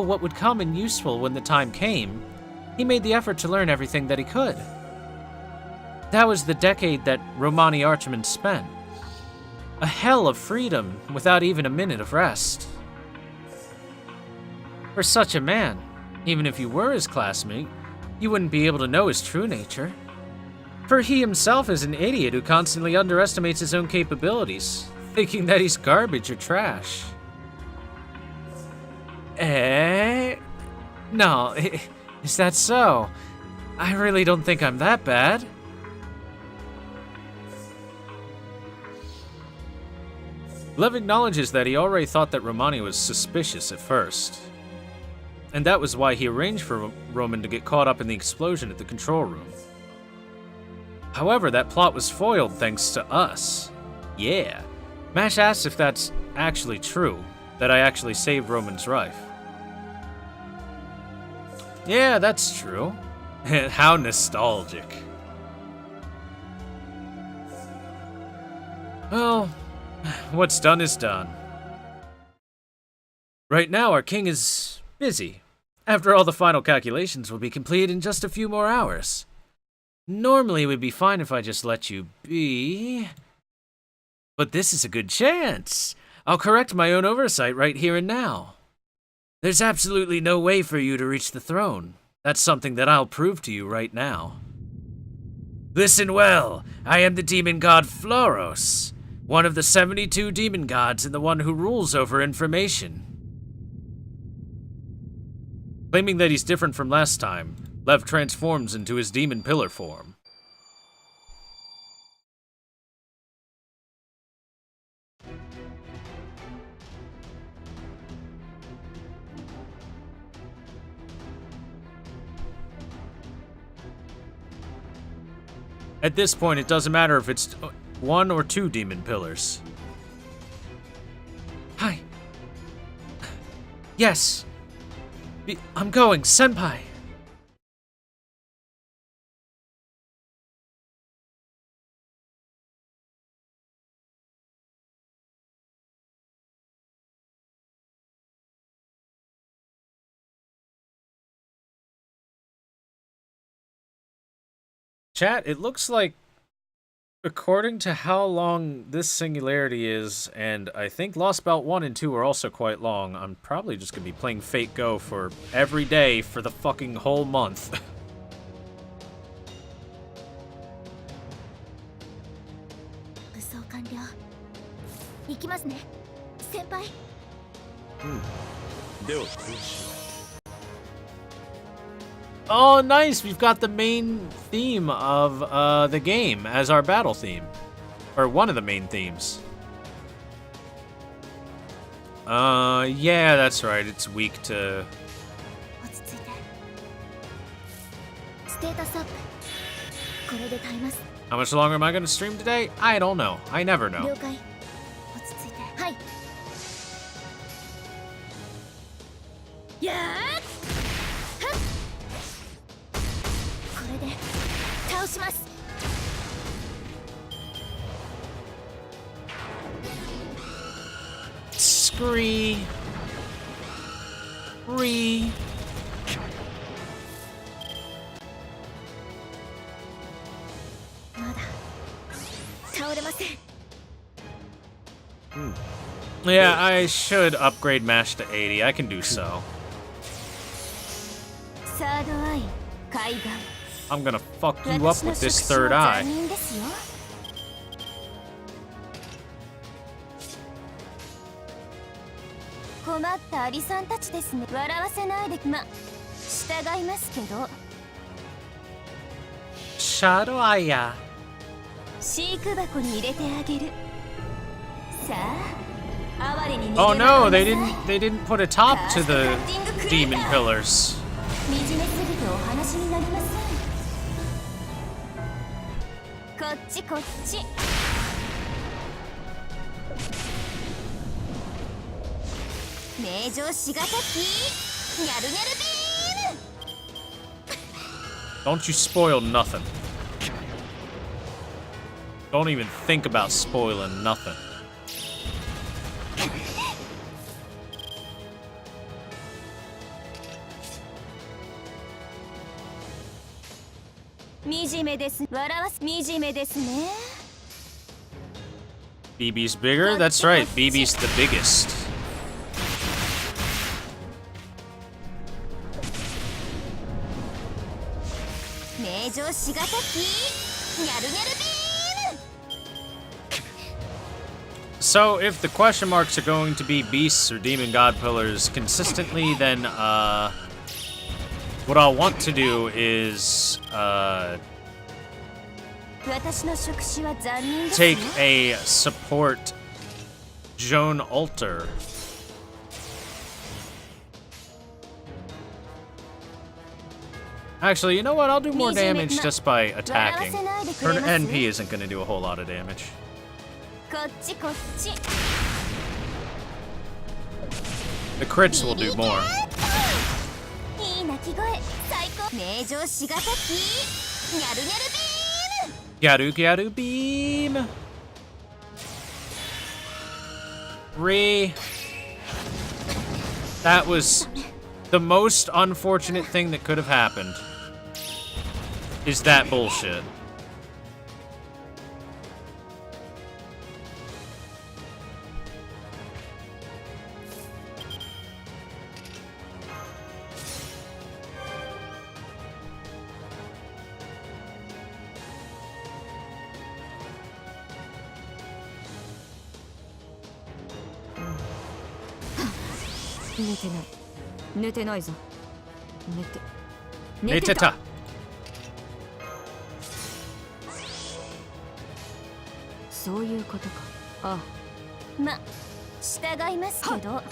what would come and useful when the time came, he made the effort to learn everything that he could. That was the decade that Romani Archiman spent. A hell of freedom without even a minute of rest. For such a man, even if you were his classmate, you wouldn't be able to know his true nature. For he himself is an idiot who constantly underestimates his own capabilities, thinking that he's garbage or trash. No, is that so? I really don't think I'm that bad. Lev acknowledges that he already thought that Romani was suspicious at first. And that was why he arranged for Roman to get caught up in the explosion at the control room. However, that plot was foiled thanks to us. Yeah. Mash asks if that's actually true, that I actually saved Roman's life. Yeah, that's true. How nostalgic. Well, what's done is done. Right now, our king is busy. After all, the final calculations will be complete in just a few more hours. Normally, it would be fine if I just let you be. But this is a good chance. I'll correct my own oversight right here and now. There's absolutely no way for you to reach the throne. That's something that I'll prove to you right now. Listen well, I am the demon god Floros, one of the 72 demon gods and the one who rules over information. Claiming that he's different from last time, Lev transforms into his demon pillar form. At this point, it doesn't matter if it's 1 or 2 demon pillars. Hi. Yes. I'm going, senpai. Chat, it looks like, according to how long this Singularity is, and I think Lost Belt 1 and 2 are also quite long, I'm probably just gonna be playing Fate Go for every day for the fucking whole month. 武装完了。行きますね、先輩。ではこうしよう。 Oh, nice! We've got the main theme of the game as our battle theme. Or one of the main themes. Yeah, that's right. It's weak to... 落ち着いて。ステータスアップ。これで耐えます。 How much longer am I going to stream today? I don't know. I never know. 了解。落ち着いて。はい。やーっ。はっ。これで倒します。 Scree. Ree. まだ倒れません。 Yeah, I should upgrade MASH to 80. I can do so. サードアイ海岸。 I'm gonna fuck you up with this third eye. 私の職種は残忍ですよ。困ったアリさんたちですね。笑わせないで、ま、従いますけど。 Shadow Aya. 飼育箱に入れてあげる。さあ、哀れに逃げ Oh られ no, ません。 they didn't put a top to the demon pillars. 惨めすぎてお話になりません。こっちこっち。名城しがたきニャルニャルビーム。 Don't you spoil nothing. Don't even think about spoiling nothing. 惨めです。笑わす惨めですね。 BB's bigger? That's right, BB's the biggest. 名城しがたきニャルニャルビーム。So if the question marks are going to be beasts or demon god pillars consistently, then what I'll want to do is take a support Joan altar. Actually, you know what? I'll do more damage just by attacking. Her NP isn't going to do a whole lot of damage. The crits will do more. Gyaru Gyaru Beam! That was the most unfortunate thing that could have happened. Is that bullshit. Neteta. そういうことか。ああ。ま、従いますけど。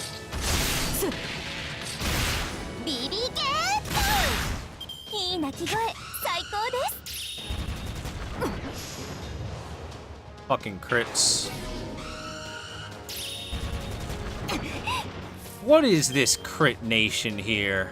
ビビゲート。いい鳴き声、最高です。Fucking crits. What is this crit nation here?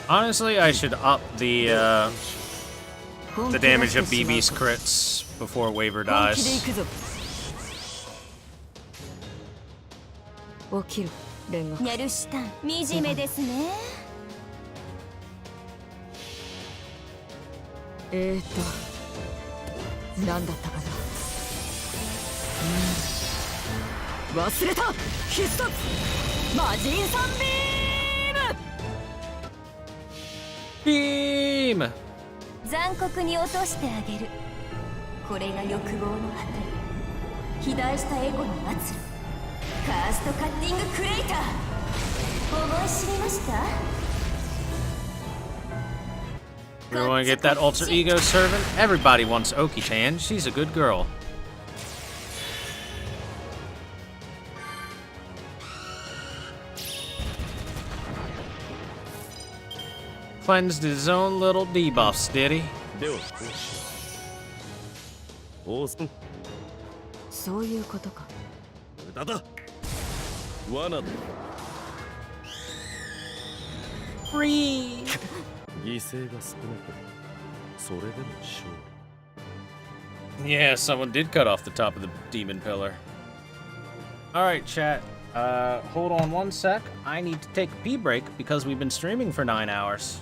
Honestly, I should up the damage of BB's crits before Waver dies. やるしたん惨めですね。なんだったかな。忘れた。必殺魔人さんビーム。残酷に落としてあげる。これが欲望の果て。肥大したエゴの末路。カーストカッティングクレイター。思い知りました？ We want to get that alter ego servant? Everybody wants Oki-chan. She's a good girl. Cleansed his own little debuffs, did he? そういうことか。だだ。罠だ。Free. 犠牲が少なく、それでも勝利。 Yeah, someone did cut off the top of the demon pillar. Alright, chat. Hold on one sec. I need to take a pee break because we've been streaming for 9 hours.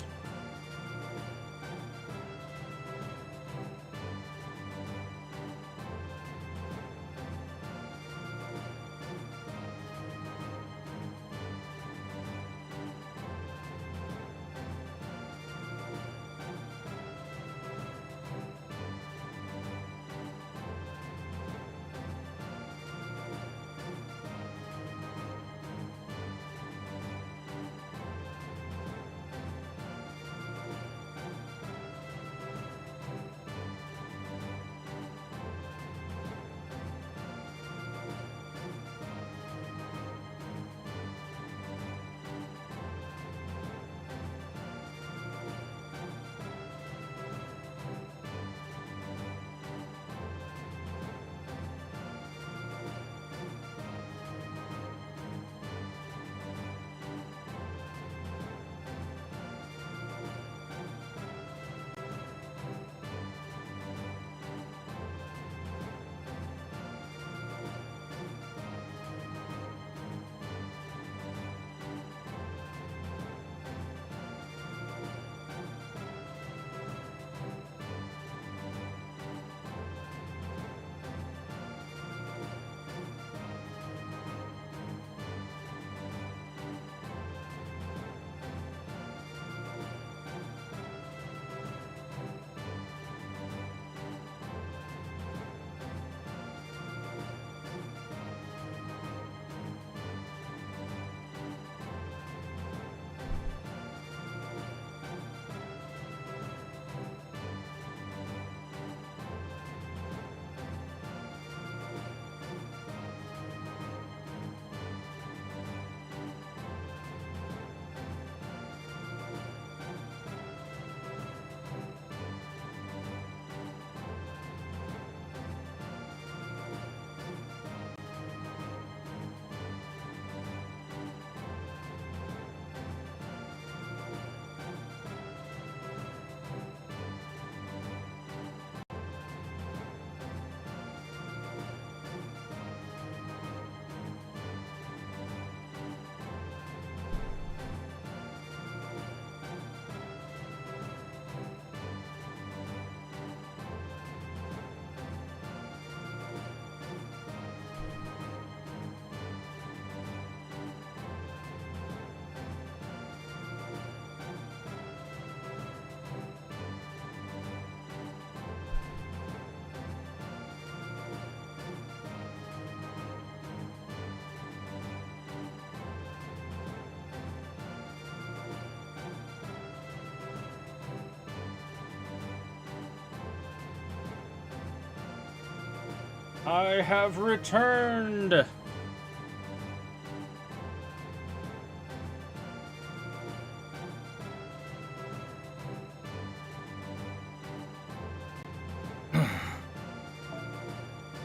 I have returned!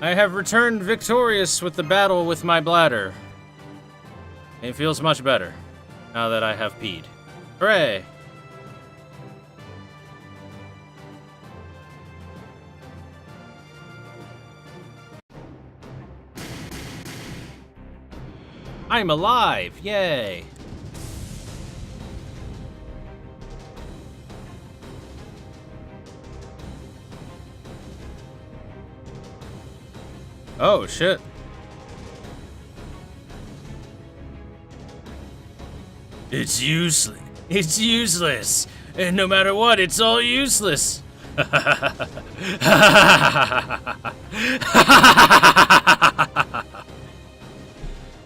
I have returned victorious with the battle with my bladder. It feels much better now that I have peed. Hooray! I'm alive! Yay! Oh, shit. It's useless. It's useless. And no matter what, it's all useless.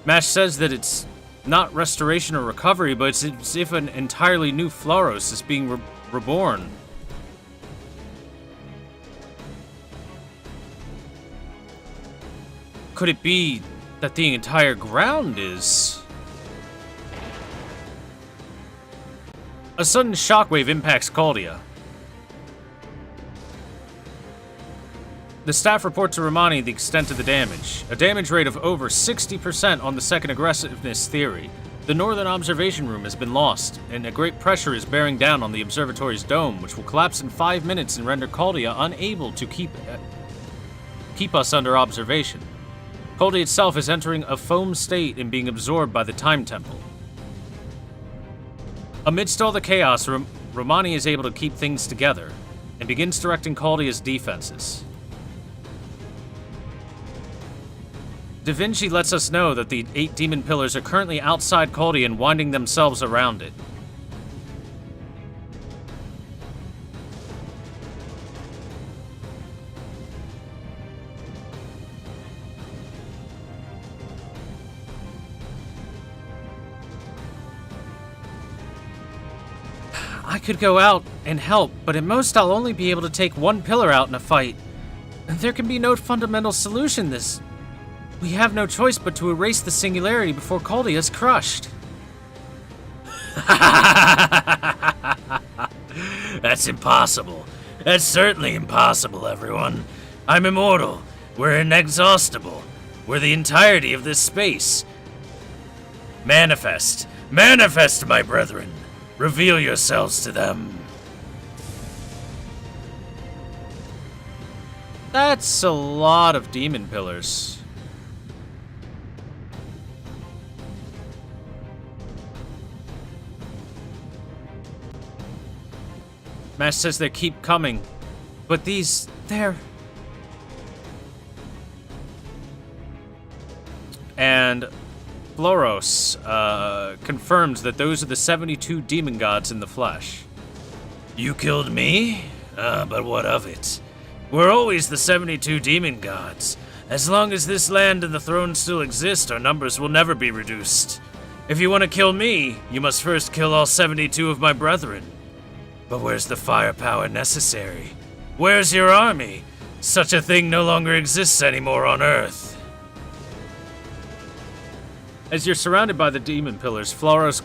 Mash says that it's not restoration or recovery, but it's as if an entirely new Floros is being reborn. Could it be that the entire ground is? A sudden shockwave impacts Caldia. The staff report to Romani the extent of the damage. A damage rate of over 60% on the second aggressiveness theory. The northern observation room has been lost, and a great pressure is bearing down on the observatory's dome, which will collapse in 5 minutes and render Caldia unable to keep us under observation. Caldia itself is entering a foam state and being absorbed by the Time Temple. Amidst all the chaos, Romani is able to keep things together and begins directing Caldia's defenses. Da Vinci lets us know that the 8 demon pillars are currently outside Caldia and winding themselves around it. I could go out and help, but at most I'll only be able to take one pillar out in a fight. There can be no fundamental solution this. We have no choice but to erase the Singularity before Caldia is crushed. That's impossible. That's certainly impossible, everyone. I'm immortal. We're inexhaustible. We're the entirety of this space. Manifest. Manifest, my brethren. Reveal yourselves to them. That's a lot of demon pillars. Mash says they keep coming, but they're... And Floros confirms that those are the 72 demon gods in the flesh. You killed me? But what of it? We're always the 72 demon gods. As long as this land and the throne still exist, our numbers will never be reduced. If you want to kill me, you must first kill all 72 of my brethren. But where's the firepower necessary? Where's your army? Such a thing no longer exists anymore on Earth. As you're surrounded by the demon pillars, Floros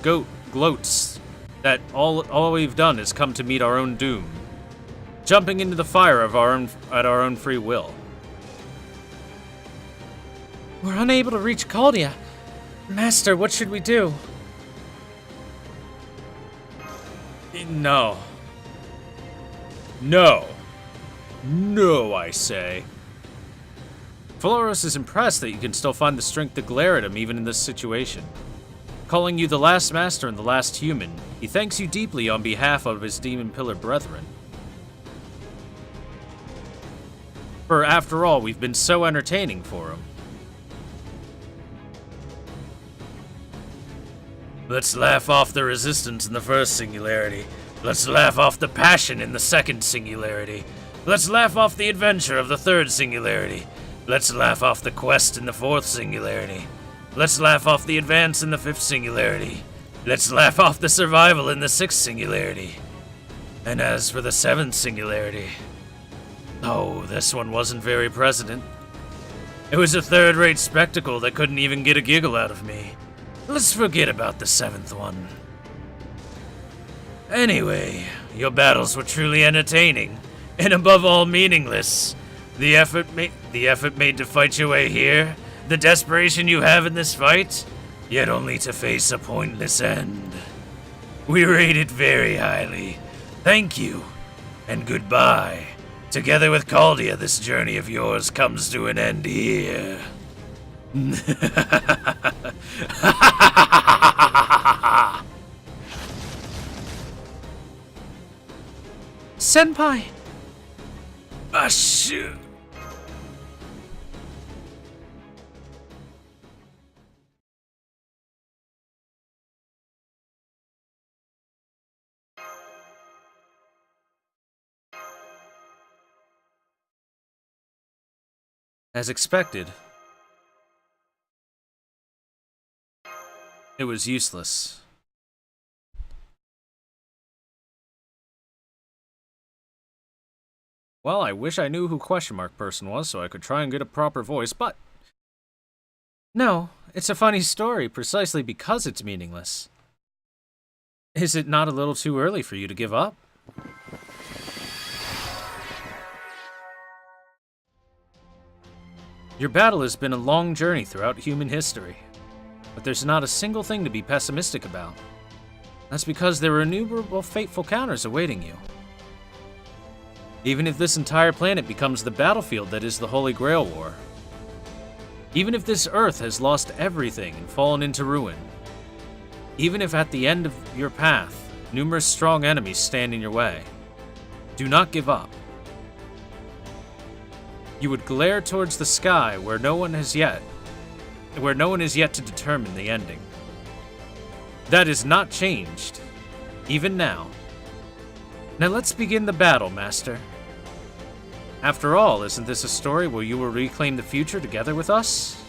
gloats that all we've done is come to meet our own doom, jumping into the fire of at our own free will. We're unable to reach Caldia. Master, what should we do? No. No. No, I say. Floros is impressed that you can still find the strength to glare at him even in this situation. Calling you the last master and the last human, he thanks you deeply on behalf of his demon pillar brethren. For after all, we've been so entertaining for him. Let's laugh off the resistance in the first Singularity. Let's laugh off the passion in the second Singularity. Let's laugh off the adventure of the third Singularity. Let's laugh off the quest in the fourth Singularity. Let's laugh off the advance in the fifth Singularity. Let's laugh off the survival in the sixth Singularity. And as for the seventh Singularity... Oh, this one wasn't very present. It was a third-rate spectacle that couldn't even get a giggle out of me. Let's forget about the seventh one. Anyway, your battles were truly entertaining, and above all meaningless. The effort made to fight your way here, the desperation you have in this fight, yet only to face a pointless end. We rate it very highly. Thank you, and goodbye. Together with Caldia, this journey of yours comes to an end here. Senpai! Ah, shoot. As expected, it was useless. Well, I wish I knew who question mark person was so I could try and get a proper voice, but no, it's a funny story precisely because it's meaningless. Is it not a little too early for you to give up? Your battle has been a long journey throughout human history, but there's not a single thing to be pessimistic about. That's because there are innumerable fateful counters awaiting you. Even if this entire planet becomes the battlefield that is the Holy Grail War, even if this Earth has lost everything and fallen into ruin, even if at the end of your path, numerous strong enemies stand in your way, do not give up. You would glare towards the sky where no one is yet to determine the ending. That is not changed, even now. Now let's begin the battle, Master. After all, isn't this a story where you will reclaim the future together with us?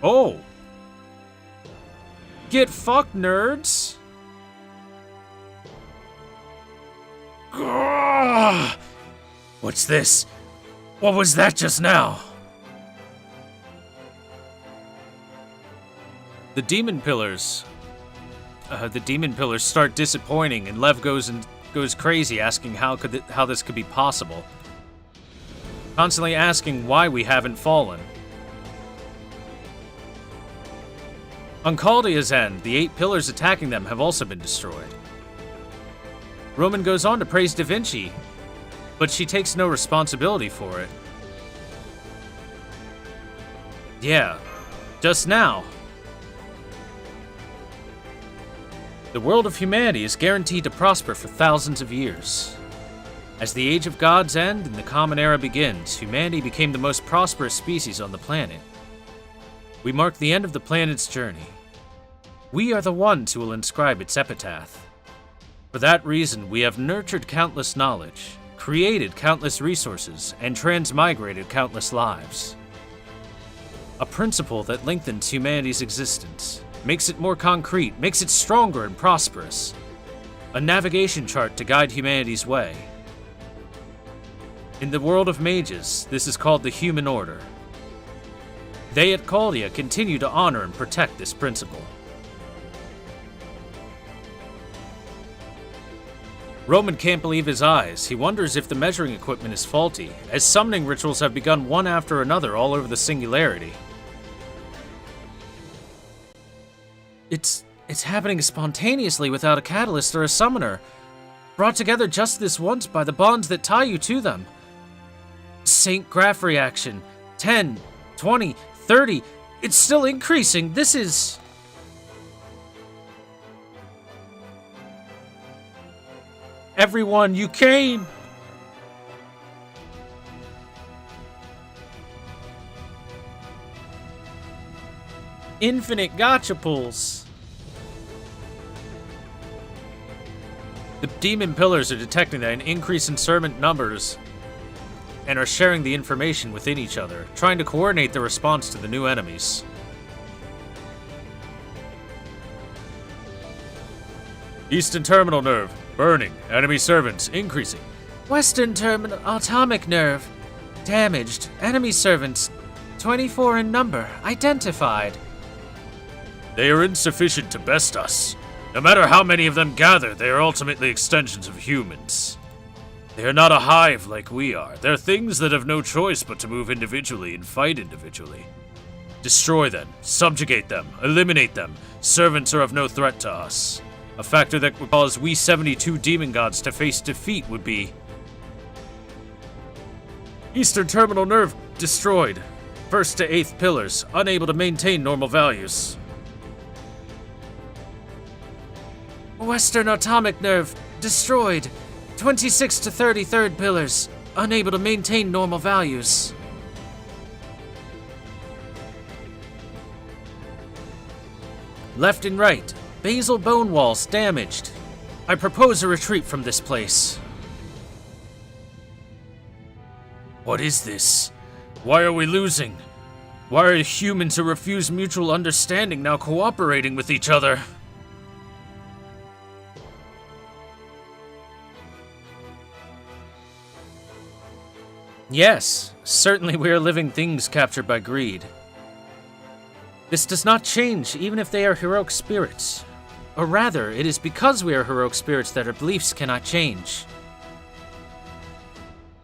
Oh! Get fucked, nerds! What's this? What was that just now? The demon pillars start disappointing, and Lev goes crazy, asking how this could be possible. Constantly asking why we haven't fallen. On Caldia's end, the 8 pillars attacking them have also been destroyed. Roman goes on to praise Da Vinci, but she takes no responsibility for it. Yeah, just now. The world of humanity is guaranteed to prosper for thousands of years. As the Age of Gods end and the Common Era begins, humanity became the most prosperous species on the planet. We mark the end of the planet's journey. We are the ones who will inscribe its epitaph. For that reason, we have nurtured countless knowledge, created countless resources, and transmigrated countless lives. A principle that lengthens humanity's existence, makes it more concrete, makes it stronger and prosperous. A navigation chart to guide humanity's way. In the world of mages, this is called the human order. They at Caldia continue to honor and protect this principle. Roman can't believe his eyes. He wonders if the measuring equipment is faulty, as summoning rituals have begun one after another all over the Singularity. It's happening spontaneously without a catalyst or a summoner, brought together just this once by the bonds that tie you to them. Saint Graph reaction, 10, 20, 30, it's still increasing. This is... Everyone, you came! Infinite gacha pulls. The demon pillars are detecting an increase in servant numbers and are sharing the information within each other, trying to coordinate their response to the new enemies. Eastern Terminal Nerve, Burning. Enemy servants increasing. Western terminal atomic nerve. Damaged. Enemy servants. 24 in number. Identified. They are insufficient to best us. No matter how many of them gather, they are ultimately extensions of humans. They are not a hive like we are. They're things that have no choice but to move individually and fight individually. Destroy them, subjugate them, eliminate them. Servants are of no threat to us. A factor that would cause we 72 demon gods to face defeat would be... Eastern terminal nerve destroyed. 1st to 8th pillars, unable to maintain normal values. Western atomic nerve destroyed. 26 to 33rd pillars, unable to maintain normal values. Left and right, basal bone walls damaged. I propose a retreat from this place. What is this? Why are we losing? Why are humans who refuse mutual understanding now cooperating with each other? Yes, certainly we are living things captured by greed. This does not change even if they are heroic spirits. Or rather, it is because we are heroic spirits that our beliefs cannot change.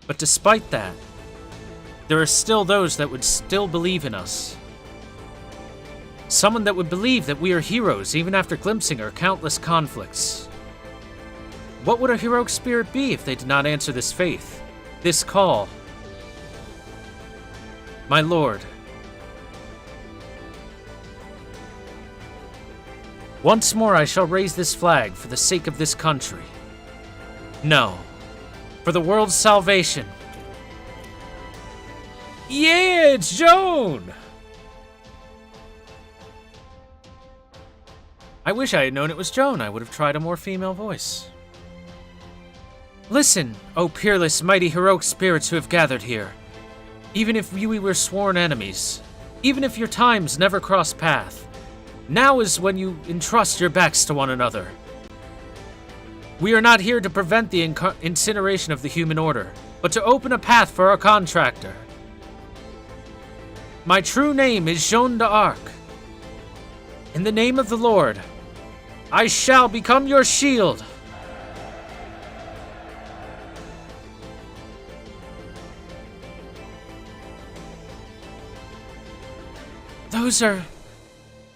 But despite that, there are still those that would still believe in us. Someone that would believe that we are heroes even after glimpsing our countless conflicts. What would a heroic spirit be if they did not answer this faith, this call? My lord, once more I shall raise this flag for the sake of this country. No, for the world's salvation. Yeah, it's Joan! I wish I had known it was Joan. I would have tried a more female voice. Listen, O peerless, mighty, heroic spirits who have gathered here. Even if we were sworn enemies, even if your times never cross path, now is when you entrust your backs to one another. We are not here to prevent the incineration of the human order, but to open a path for our contractor. My true name is Joan d'Arc. In the name of the Lord, I shall become your shield. Those are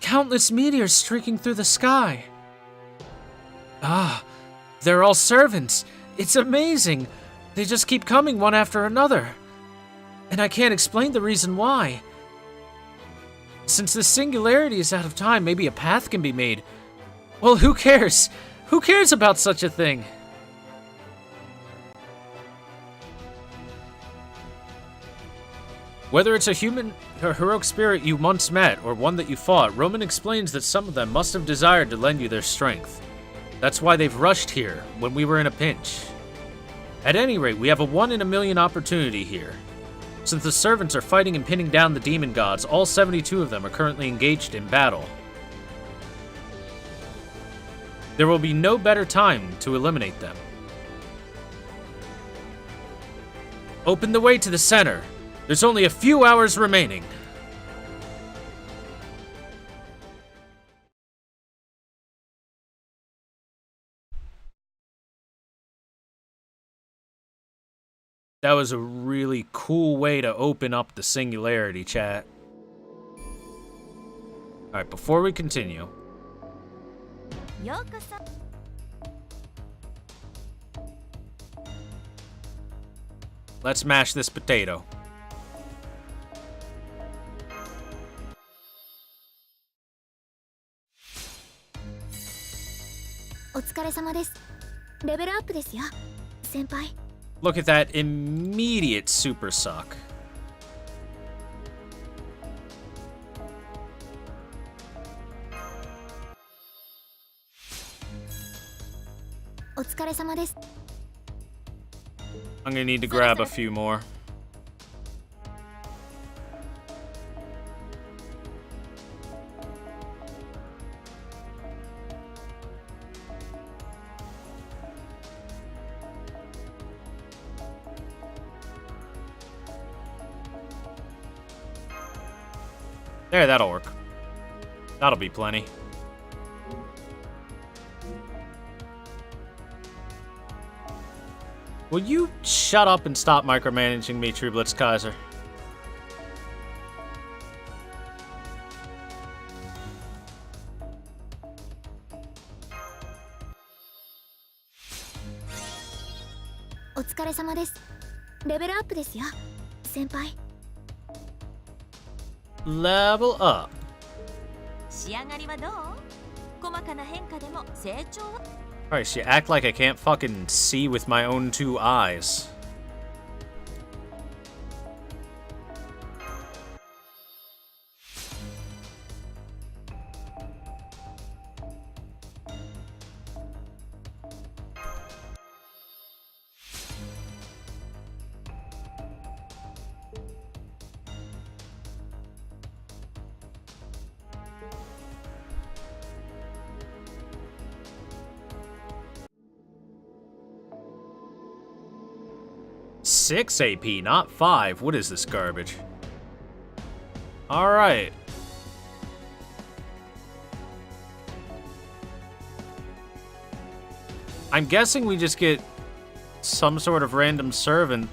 countless meteors streaking through the sky. Ah, they're all servants. It's amazing. They just keep coming one after another. And I can't explain the reason why. Since the singularity is out of time, maybe a path can be made. Well, who cares? Who cares about such a thing? Whether it's a human or heroic spirit you once met, or one that you fought, Roman explains that some of them must have desired to lend you their strength. That's why they've rushed here when we were in a pinch. At any rate, we have a 1 in a million opportunity here. Since the servants are fighting and pinning down the demon gods, all 72 of them are currently engaged in battle. There will be no better time to eliminate them. Open the way to the center. There's only a few hours remaining. That was a really cool way to open up the singularity, chat. Alright, before we continue, let's mash this potato. Look at that immediate super suck. I'm gonna need to grab a few more. There, that'll work. That'll be plenty. Will you shut up and stop micromanaging me, True Blitz Kaiser? Level up. 仕上がりはどう？細かな変化でも成長は？ Alright, you act like I can't fucking see with my own 2 eyes. Six AP, not 5. What is this garbage? Alright. I'm guessing we just get some sort of random servant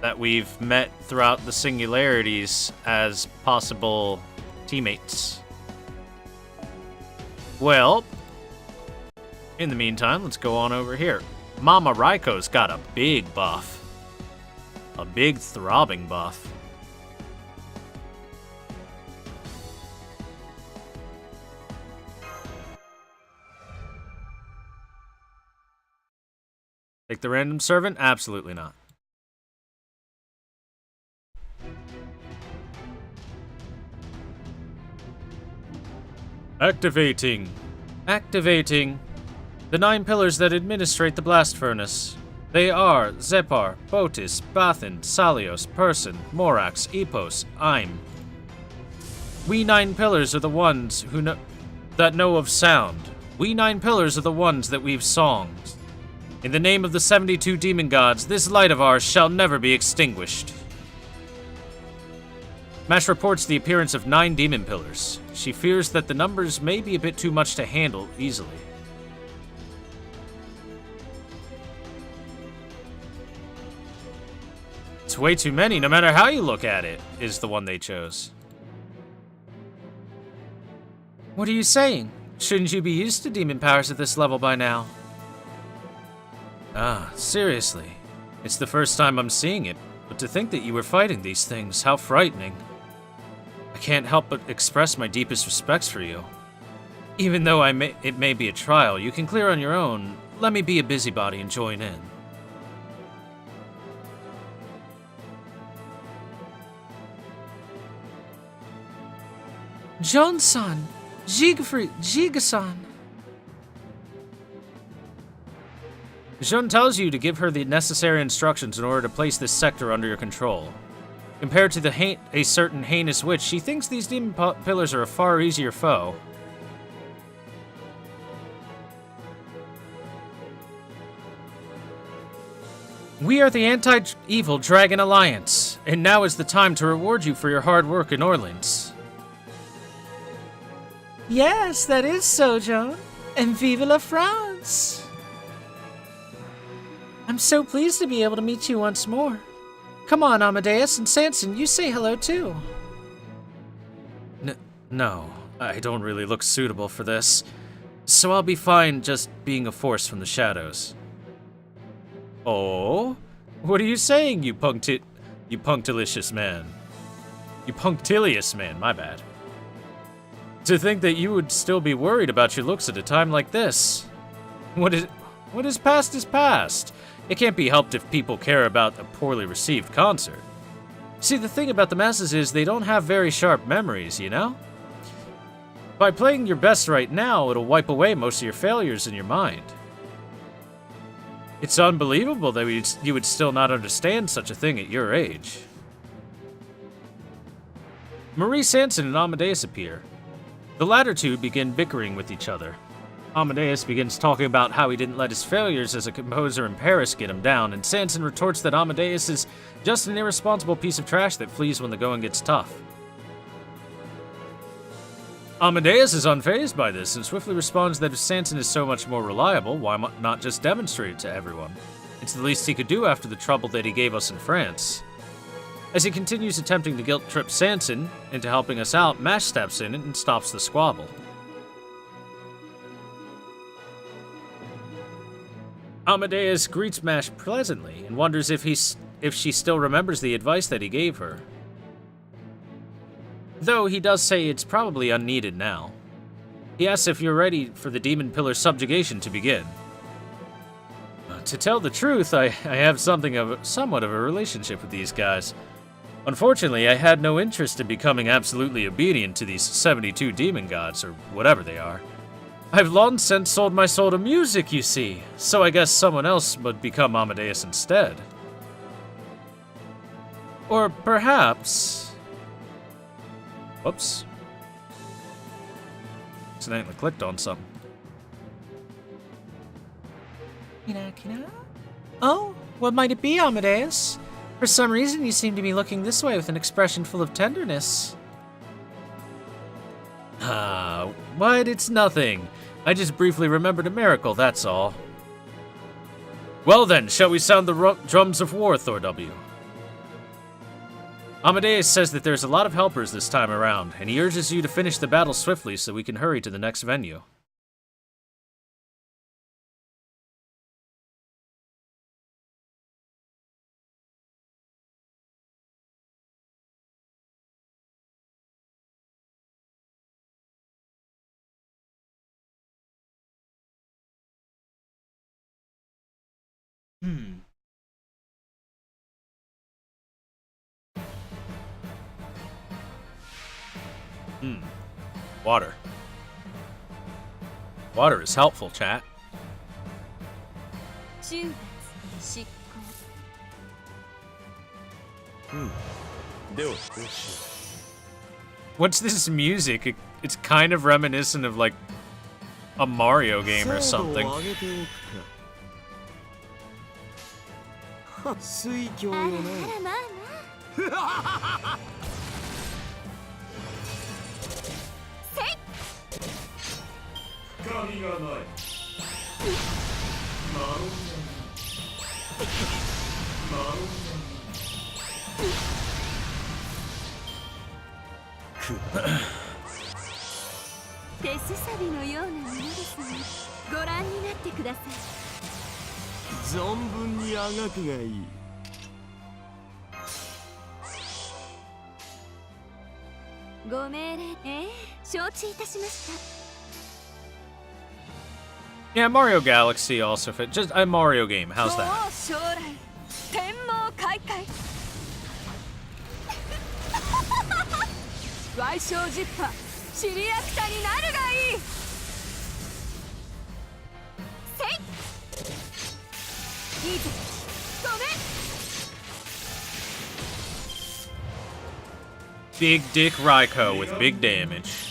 that we've met throughout the Singularities as possible teammates. Well, in the meantime, let's go on over here. Mama Raiko's got a big buff. A big throbbing buff. Take the random servant? Absolutely not. Activating. Activating. The 9 pillars that administrate the blast furnace. They are Zepar, Botis, Bathin, Salios, Person, Morax, Epos, Aim. We 9 pillars are the ones that know of sound. We 9 pillars are the ones that weave songs. In the name of the 72 demon gods, this light of ours shall never be extinguished. Mash reports the appearance of 9 demon pillars. She fears that the numbers may be a bit too much to handle easily. It's way too many, no matter how you look at it, is the one they chose. What are you saying? Shouldn't you be used to demon powers at this level by now? Ah, seriously. It's the first time I'm seeing it, but to think that you were fighting these things, how frightening. I can't help but express my deepest respects for you. Even though it may be a trial you can clear on your own, let me be a busybody and join in. Johnson! Jiga-san! Jun tells you to give her the necessary instructions in order to place this sector under your control. Compared to a certain heinous witch, she thinks these demon pillars are a far easier foe. We are the Anti-Evil Dragon Alliance, and now is the time to reward you for your hard work in Orleans. Yes, that is so, Joan. And vive la France! I'm so pleased to be able to meet you once more. Come on, Amadeus and Sanson, you say hello too. No, I don't really look suitable for this, so I'll be fine just being a force from the shadows. Oh? What are you saying, you punctilious man? You punctilious man, my bad. To think that you would still be worried about your looks at a time like this. What is past is past. It can't be helped if people care about a poorly received concert. See, the thing about the masses is they don't have very sharp memories, you know? By playing your best right now, it'll wipe away most of your failures in your mind. It's unbelievable that you would still not understand such a thing at your age. Marie Sanson and Amadeus appear. The latter two begin bickering with each other. Amadeus begins talking about how he didn't let his failures as a composer in Paris get him down, and Sanson retorts that Amadeus is just an irresponsible piece of trash that flees when the going gets tough. Amadeus is unfazed by this and swiftly responds that if Sanson is so much more reliable, why not just demonstrate it to everyone? It's the least he could do after the trouble that he gave us in France. As he continues attempting to guilt-trip Sanson into helping us out, Mash steps in and stops the squabble. Amadeus greets Mash pleasantly and wonders if she still remembers the advice that he gave her. Though he does say it's probably unneeded now. He asks if you're ready for the Demon Pillar subjugation to begin. To tell the truth, I have somewhat of a relationship with these guys. Unfortunately, I had no interest in becoming absolutely obedient to these 72 demon gods, or whatever they are. I've long since sold my soul to music, you see, so I guess someone else would become Amadeus instead. Or perhaps... Whoops. Accidentally clicked on something. Oh, what might it be, Amadeus? For some reason, you seem to be looking this way with an expression full of tenderness. What? It's nothing. I just briefly remembered a miracle, that's all. Well then, shall we sound the drums of war, Thor W? Amadeus says that there's a lot of helpers this time around, and he urges you to finish the battle swiftly so we can hurry to the next venue. Water. Water is helpful, chat. 中月執行 ではこうしよ What's this music? It's kind of reminiscent of like a Mario う game or 精度を something. 上げておくかはっ水郷よねまあまあ深みがない手すさびのようなものですね。ご覧になってください。存分にあがくがいいご命令、承知いたしました。 Yeah, Mario Galaxy also fit. Just a Mario game. How's that? 将来、天網開会。矮小ジッパ、シリアクタになるがいい。せい。いいぞ。ごめん。 Big Dick Raikou with big damage.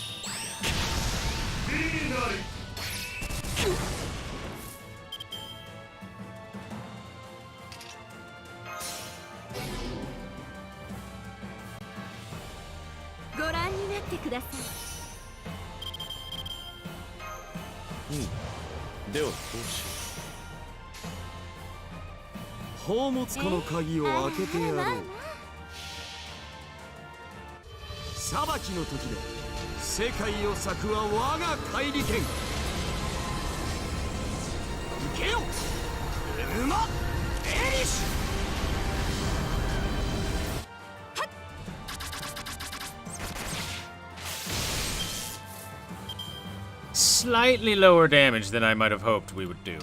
Hmm. ではこうしよう宝物庫の鍵を開けてやろう裁きの時だ世界を裂くは我が怪力剣行けよエマ・エリシュ Slightly lower damage than I might have hoped we would do.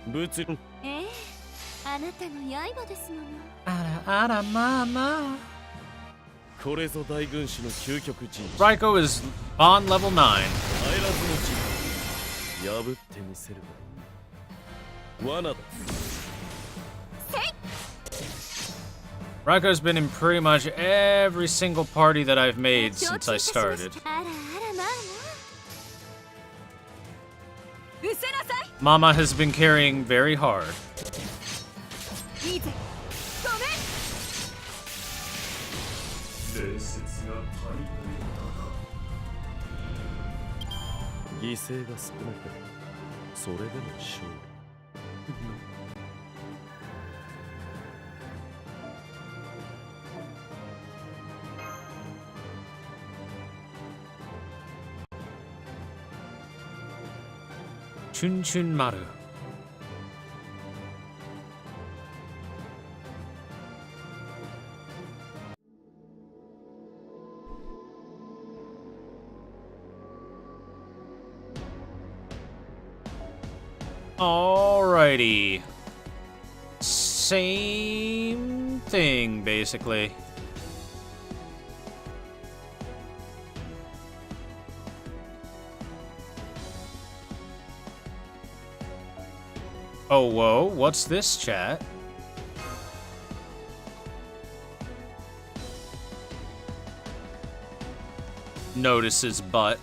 物理あなたの刃ですもの。あらあらまあまあ。これぞ大軍師の究極陣 Raikou is on level 9. 帰らずの地破ってみせるわ罠だ Raikou's been in pretty much every single party that I've made since I started. あらあらまあまあ。失せなさい。 Mama has been carrying very hard. いいぜ。ごめん。犠牲が少なくそれでも勝利。チュンチュンマル。Alrighty. Same thing, basically. Oh, whoa, what's this, chat? Notices butt.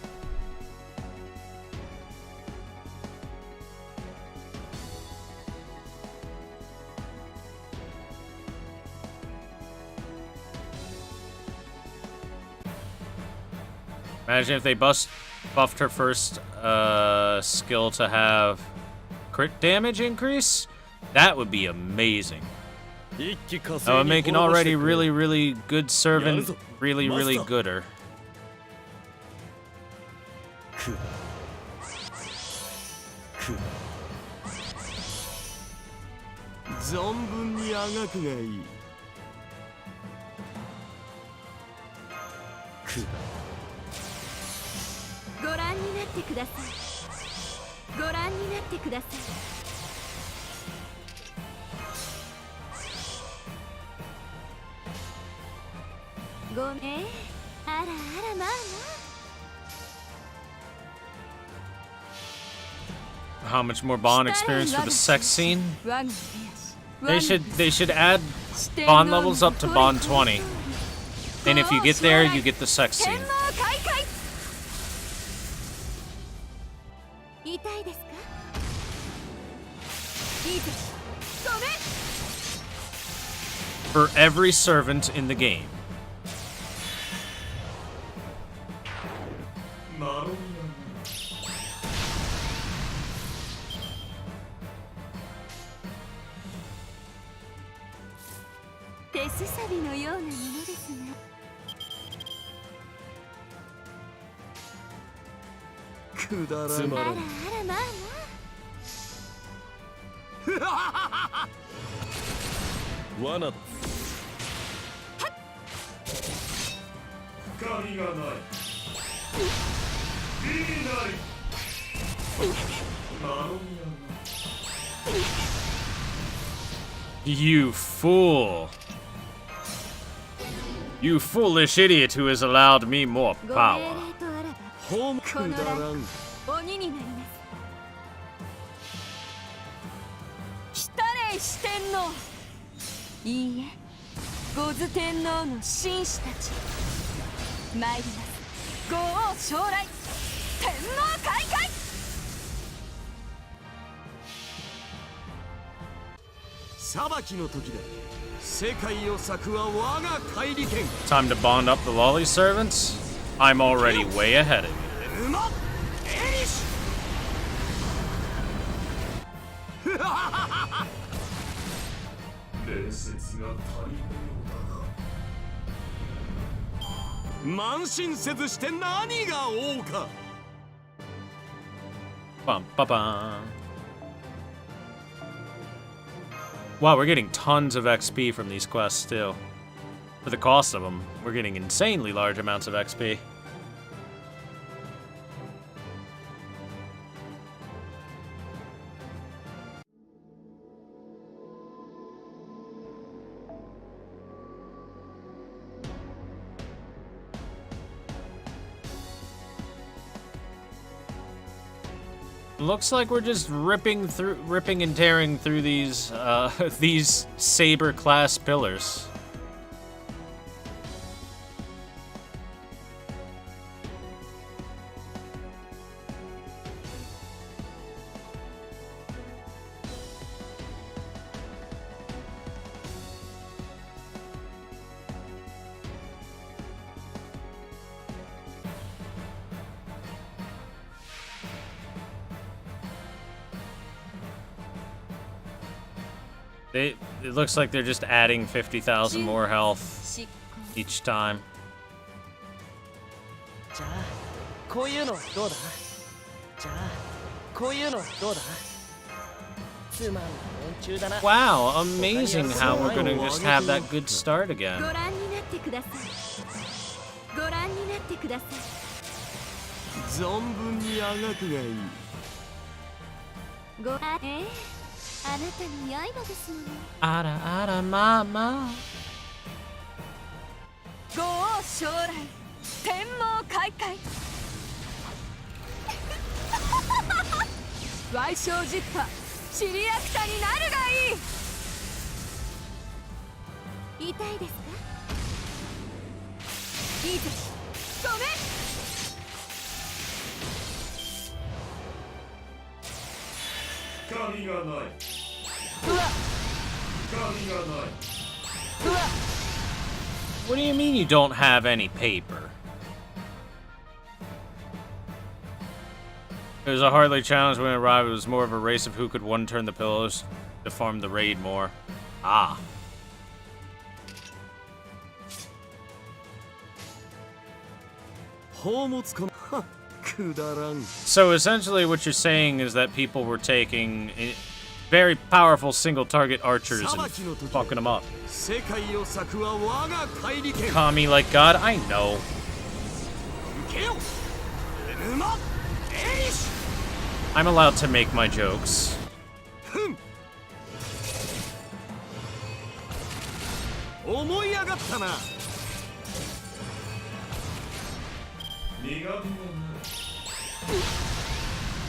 Imagine if they buffed her first skill to have crit damage increase. That would be amazing. That would make an already really, really good servant really, really gooder. 存分にあがくがいい。ご覧になってください。ご覧になってください。ごめん。あらあらまあまあ。 How much more Bond experience for the sex scene? They should add Bond levels up to Bond 20. And if you get there, you get the sex scene. For every servant in the game. You fool. You foolish idiot who has allowed me more power. 鬼になります。来たれ四天王。いいえ、五頭天皇の紳士たち。参ります。豪王将来。天皇開会。裁きの時だ。世界を裂くは我が怪力剣。 Time to bond up the lolly servants? I'm already way ahead of you. 慢心せずして何が王か。 Bum, ba, bum. Wow, we're getting tons of XP from these quests, too. For the cost of them, we're getting insanely large amounts of XP. Looks like we're just ripping and tearing through these these saber class pillars. It looks like they're just adding 50,000 more health 執行 each time. じゃあこういうのどうだじゃあこういうのどうだつまんない連中だな Wow, amazing how we're gonna just have that good start ご again. 覧になってくださいご覧になってください存分にあがくがいい。ごあなたの刃ですもの Ara ara mama. 五王将来天網開会矮小実派シリアクタになるがいい痛いですかいいぜごめん神がない。うわ神がない。うわ What do you mean you don't have any paper? It was a hardly challenge when it arrived. It was more of a race of who could one turn the pillows to farm the raid more. Ah. So essentially what you're saying is that people were taking very powerful single target archers and fucking them up. 世界を裂くは我が怪力剣。 Call me like God? I know. 受けよ。沼。エリシ。 I'm allowed to make my jokes. ふん。思い上がったな。苦みがない。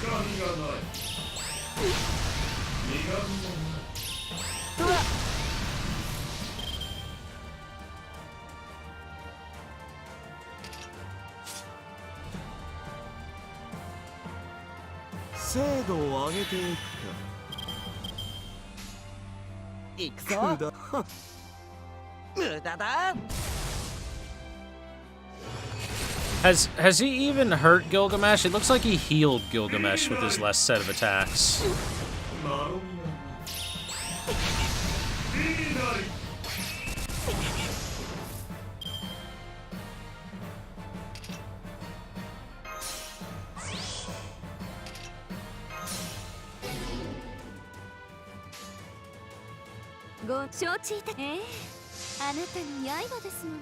神がない。苦みがない。うわ精度を上げていく行くか。ぞだ。無駄だ Has he even hurt Gilgamesh? It looks like he healed Gilgamesh with his last set of attacks. マロミナ。ビリナリ。 ご承知いたあなたの刃ですもの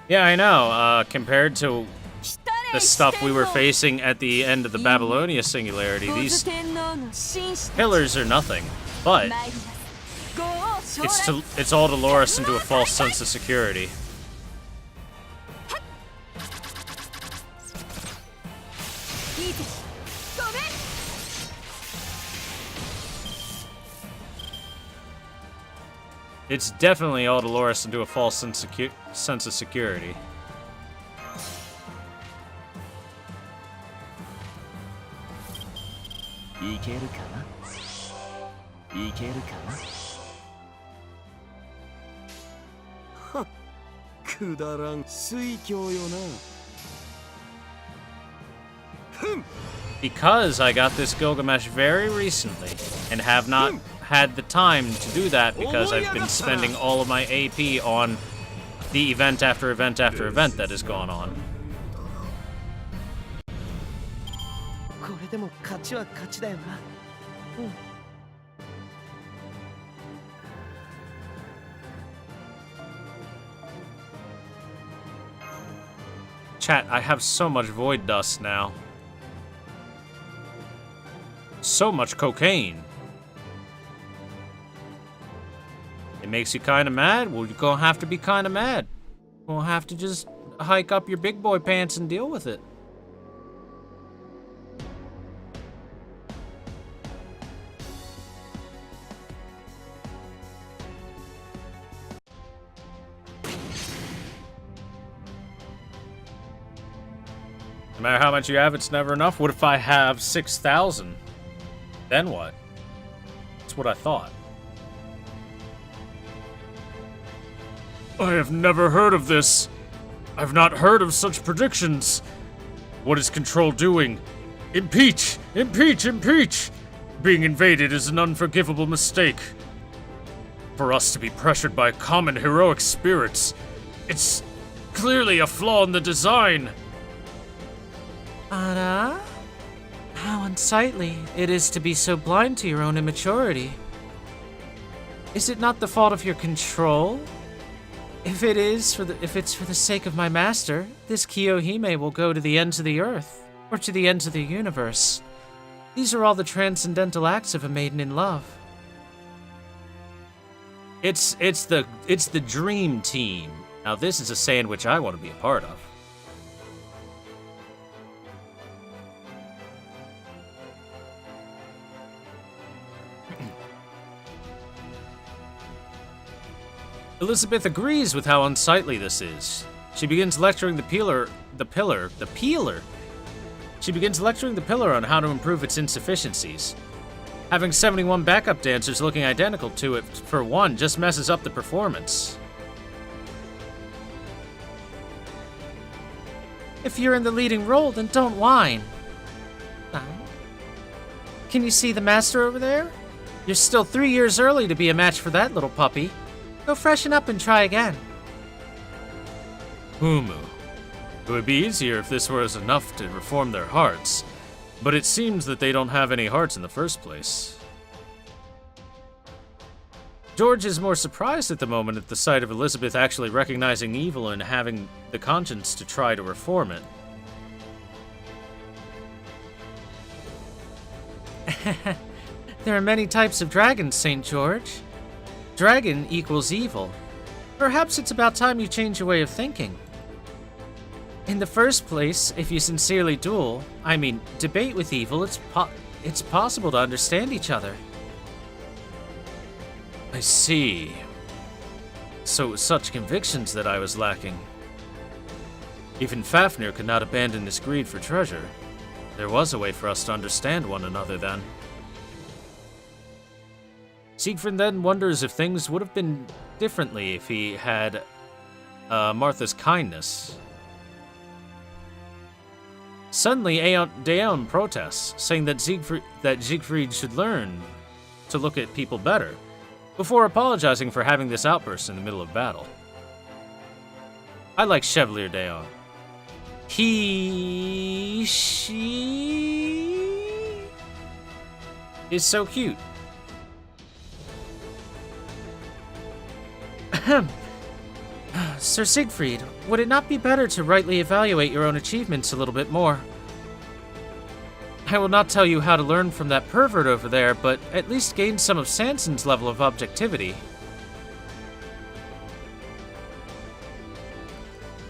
Yeah, I know. Compared to the stuff we were facing at the end of the Babylonia Singularity, ゴズ these 天皇の紳士たち pillars are nothing. But 参ります五王将来 it's all to lure us into a false sense of security. いいぜごめん It's definitely all to lure us into a false sense of security. いけるかないけるかなくだらん水郷よな。 Because I got this Gilgamesh very recently and have not had the time to do that because I've been spending all of my AP on the event after event after event that has gone on. これでも勝ちは勝ちだよな Chat, I have so much void dust now. So much cocaine. It makes you kinda mad? Well, you're gonna have to be kinda mad. You're gonna have to just hike up your big boy pants and deal with it. No matter how much you have, it's never enough. What if I have 6,000? Then what? That's what I thought. I have never heard of this. I've not heard of such predictions. What is Control doing? Impeach! Impeach! Impeach! Being invaded is an unforgivable mistake. for us to be pressured by common heroic spirits. It's clearly a flaw in the design. Anna? How unsightly it is to be so blind to your own immaturity. Is it not the fault of your control? If it's for the sake of my master, this Kiyohime will go to the ends of the earth, or to the ends of the universe. These are all the transcendental acts of a maiden in love. It's the dream team. Now this is a sandwich I want to be a part of. Elizabeth agrees with how unsightly this is. She begins lecturing the peeler. She begins lecturing the pillar on how to improve its insufficiencies. Having 71 backup dancers looking identical to it for one just messes up the performance. If you're in the leading role, then don't whine. Can you see the master over there? You're still 3 years early to be a match for that little puppy. Go freshen up and try again. It would be easier if this was enough to reform their hearts, but it seems that they don't have any hearts in the first place. George is more surprised at the moment at the sight of Elizabeth actually recognizing evil and having the conscience to try to reform it. There are many types of dragons, St. George. Dragon equals evil. Perhaps it's about time you change your way of thinking. In the first place, if you sincerely debate with evil, it's possible to understand each other. I see. So it was such convictions that I was lacking. Even Fafnir could not abandon his greed for treasure. There was a way for us to understand one another then. Siegfried then wonders if things would have been differently if he had Martha's kindness. Suddenly, Daeon protests, saying that Siegfried should learn to look at people better, before apologizing for having this outburst in the middle of battle. I like Chevalier Daeon. She is so cute. Sir Siegfried, would it not be better to rightly evaluate your own achievements a little bit more? I will not tell you how to learn from that pervert over there, but at least gain some of Sanson's level of objectivity.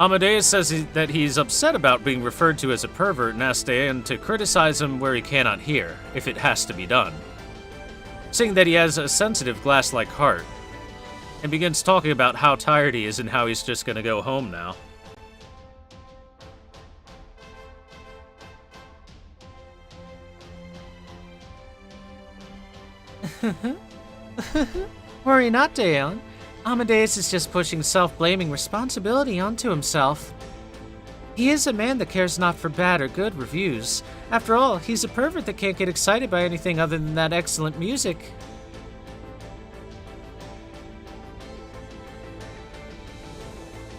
Amadeus says that he's upset about being referred to as a pervert and asks Daeon to criticize him where he cannot hear, if it has to be done. Saying that he has a sensitive glass-like heart, and begins talking about how tired he is and how he's just gonna go home now. Worry not, Daeon. Amadeus is just pushing self-blaming responsibility onto himself. He is a man that cares not for bad or good reviews. After all, he's a pervert that can't get excited by anything other than that excellent music.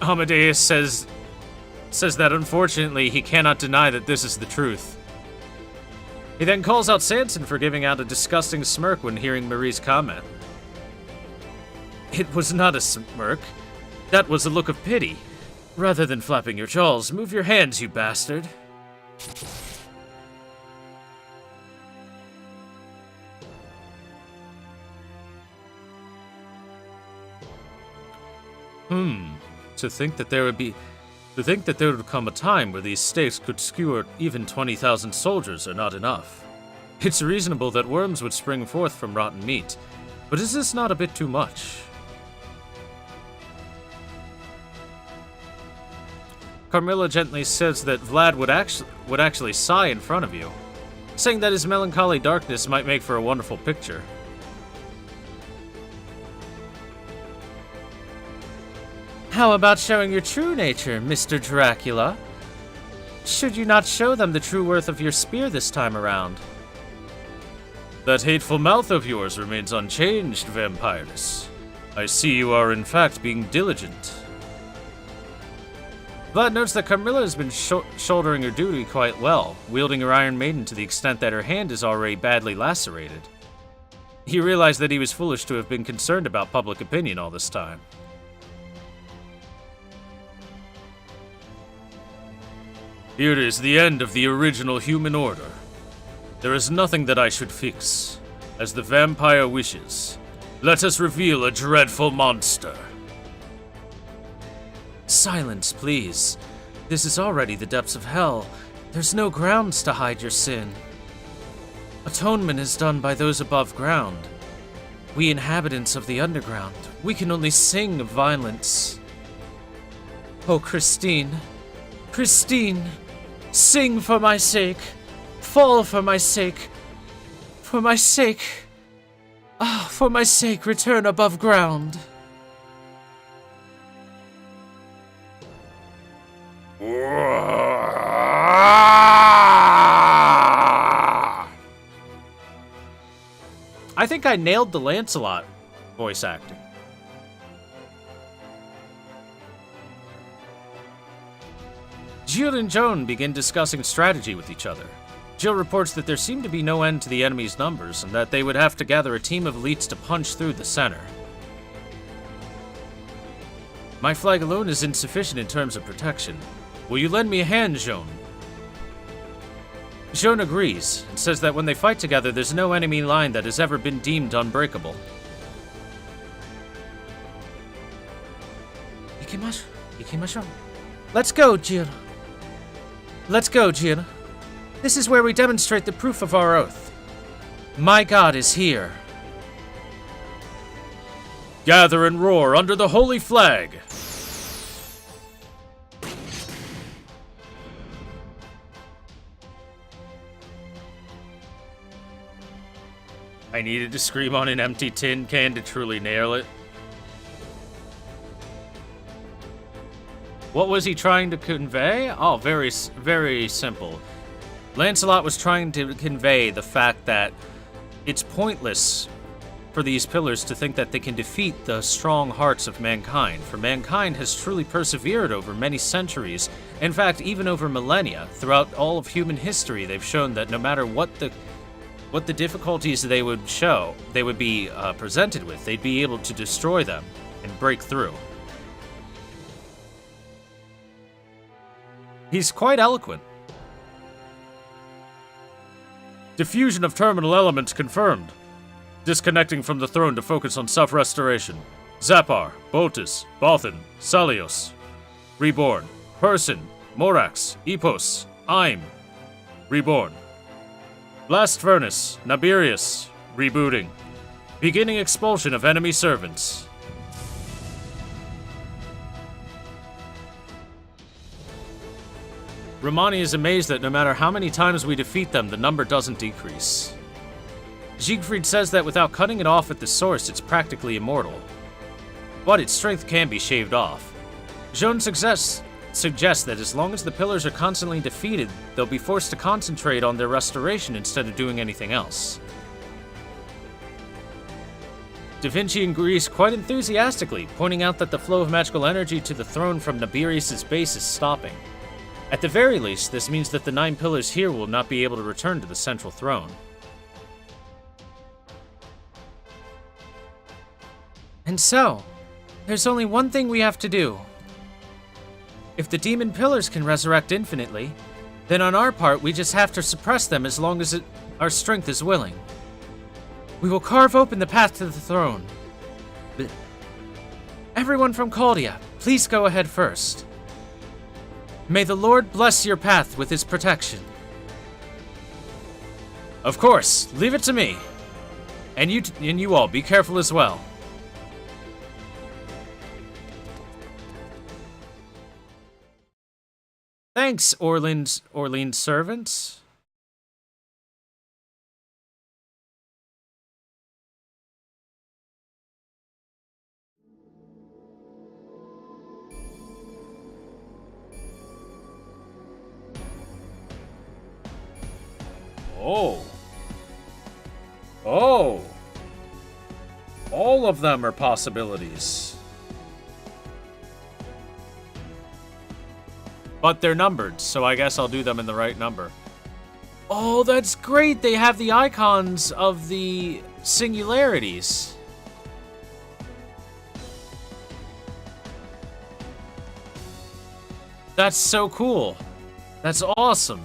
Amadeus says that unfortunately he cannot deny that this is the truth. He then calls out Sanson for giving out a disgusting smirk when hearing Marie's comment. It was not a smirk. That was a look of pity. Rather than flapping your jaws, move your hands, you bastard. To think that there would come a time where these stakes could skewer even 20,000 soldiers are not enough. It's reasonable that worms would spring forth from rotten meat, but is this not a bit too much? Carmilla gently says that Vlad would actually sigh in front of you, saying that his melancholy darkness might make for a wonderful picture. How about showing your true nature, Mr. Dracula? Should you not show them the true worth of your spear this time around? That hateful mouth of yours remains unchanged, Vampirus. I see you are in fact being diligent. Vlad notes that Carmilla has been shouldering her duty quite well, wielding her Iron Maiden to the extent that her hand is already badly lacerated. He realized that he was foolish to have been concerned about public opinion all this time. Here is the end of the original human order. There is nothing that I should fix. As the vampire wishes, let us reveal a dreadful monster. Silence, please. This is already the depths of hell. There's no grounds to hide your sin. Atonement is done by those above ground. We inhabitants of the underground, we can only sing of violence. Oh, Christine, Christine, sing for my sake, fall for my sake, for my sake. Ah, for my sake, return above ground. I think I nailed the Lancelot voice acting. Jill and Joan begin discussing strategy with each other. Jill reports that there seemed to be no end to the enemy's numbers and that they would have to gather a team of elites to punch through the center. My flag alone is insufficient in terms of protection. Will you lend me a hand, Joan? Joan agrees, and says that when they fight together, there's no enemy line that has ever been deemed unbreakable. Ikimashou. Let's go, Jill. Let's go, Jill. This is where we demonstrate the proof of our oath. My god is here. Gather and roar under the holy flag! I needed to scream on an empty tin can to truly nail it. What was he trying to convey? Oh, very, very simple. Lancelot was trying to convey the fact that it's pointless for these pillars to think that they can defeat the strong hearts of mankind, for mankind has truly persevered over many centuries. In fact, even over millennia. Throughout all of human history, they've shown that no matter what the difficulties they would be presented with, they'd be able to destroy them and break through. He's quite eloquent. Diffusion of terminal elements confirmed. Disconnecting from the throne to focus on self-restoration. Zapar, Botus, Bothan, Salios. Reborn. Person, Morax, Epos, Aim. Reborn. Blast Furnace, Nabirius, rebooting. Beginning expulsion of enemy servants. Romani is amazed that no matter how many times we defeat them, the number doesn't decrease. Siegfried says that without cutting it off at the source, it's practically immortal. But its strength can be shaved off. Joan suggests that as long as the pillars are constantly defeated, they'll be forced to concentrate on their restoration instead of doing anything else. Da Vinci agrees quite enthusiastically, pointing out that the flow of magical energy to the throne from Nabirius' base is stopping. At the very least, this means that the 9 pillars here will not be able to return to the central throne. And so, there's only one thing we have to do. If the demon pillars can resurrect infinitely, then on our part we just have to suppress them as long as our strength is willing. We will carve open the path to the throne. Everyone from Caldia, please go ahead first. May the Lord bless your path with his protection. Of course, leave it to me. And you all, be careful as well. Thanks, Orlean's servants. Oh. Oh. All of them are possibilities. But they're numbered, so I guess I'll do them in the right number. Oh, that's great! They have the icons of the singularities. That's so cool. That's awesome.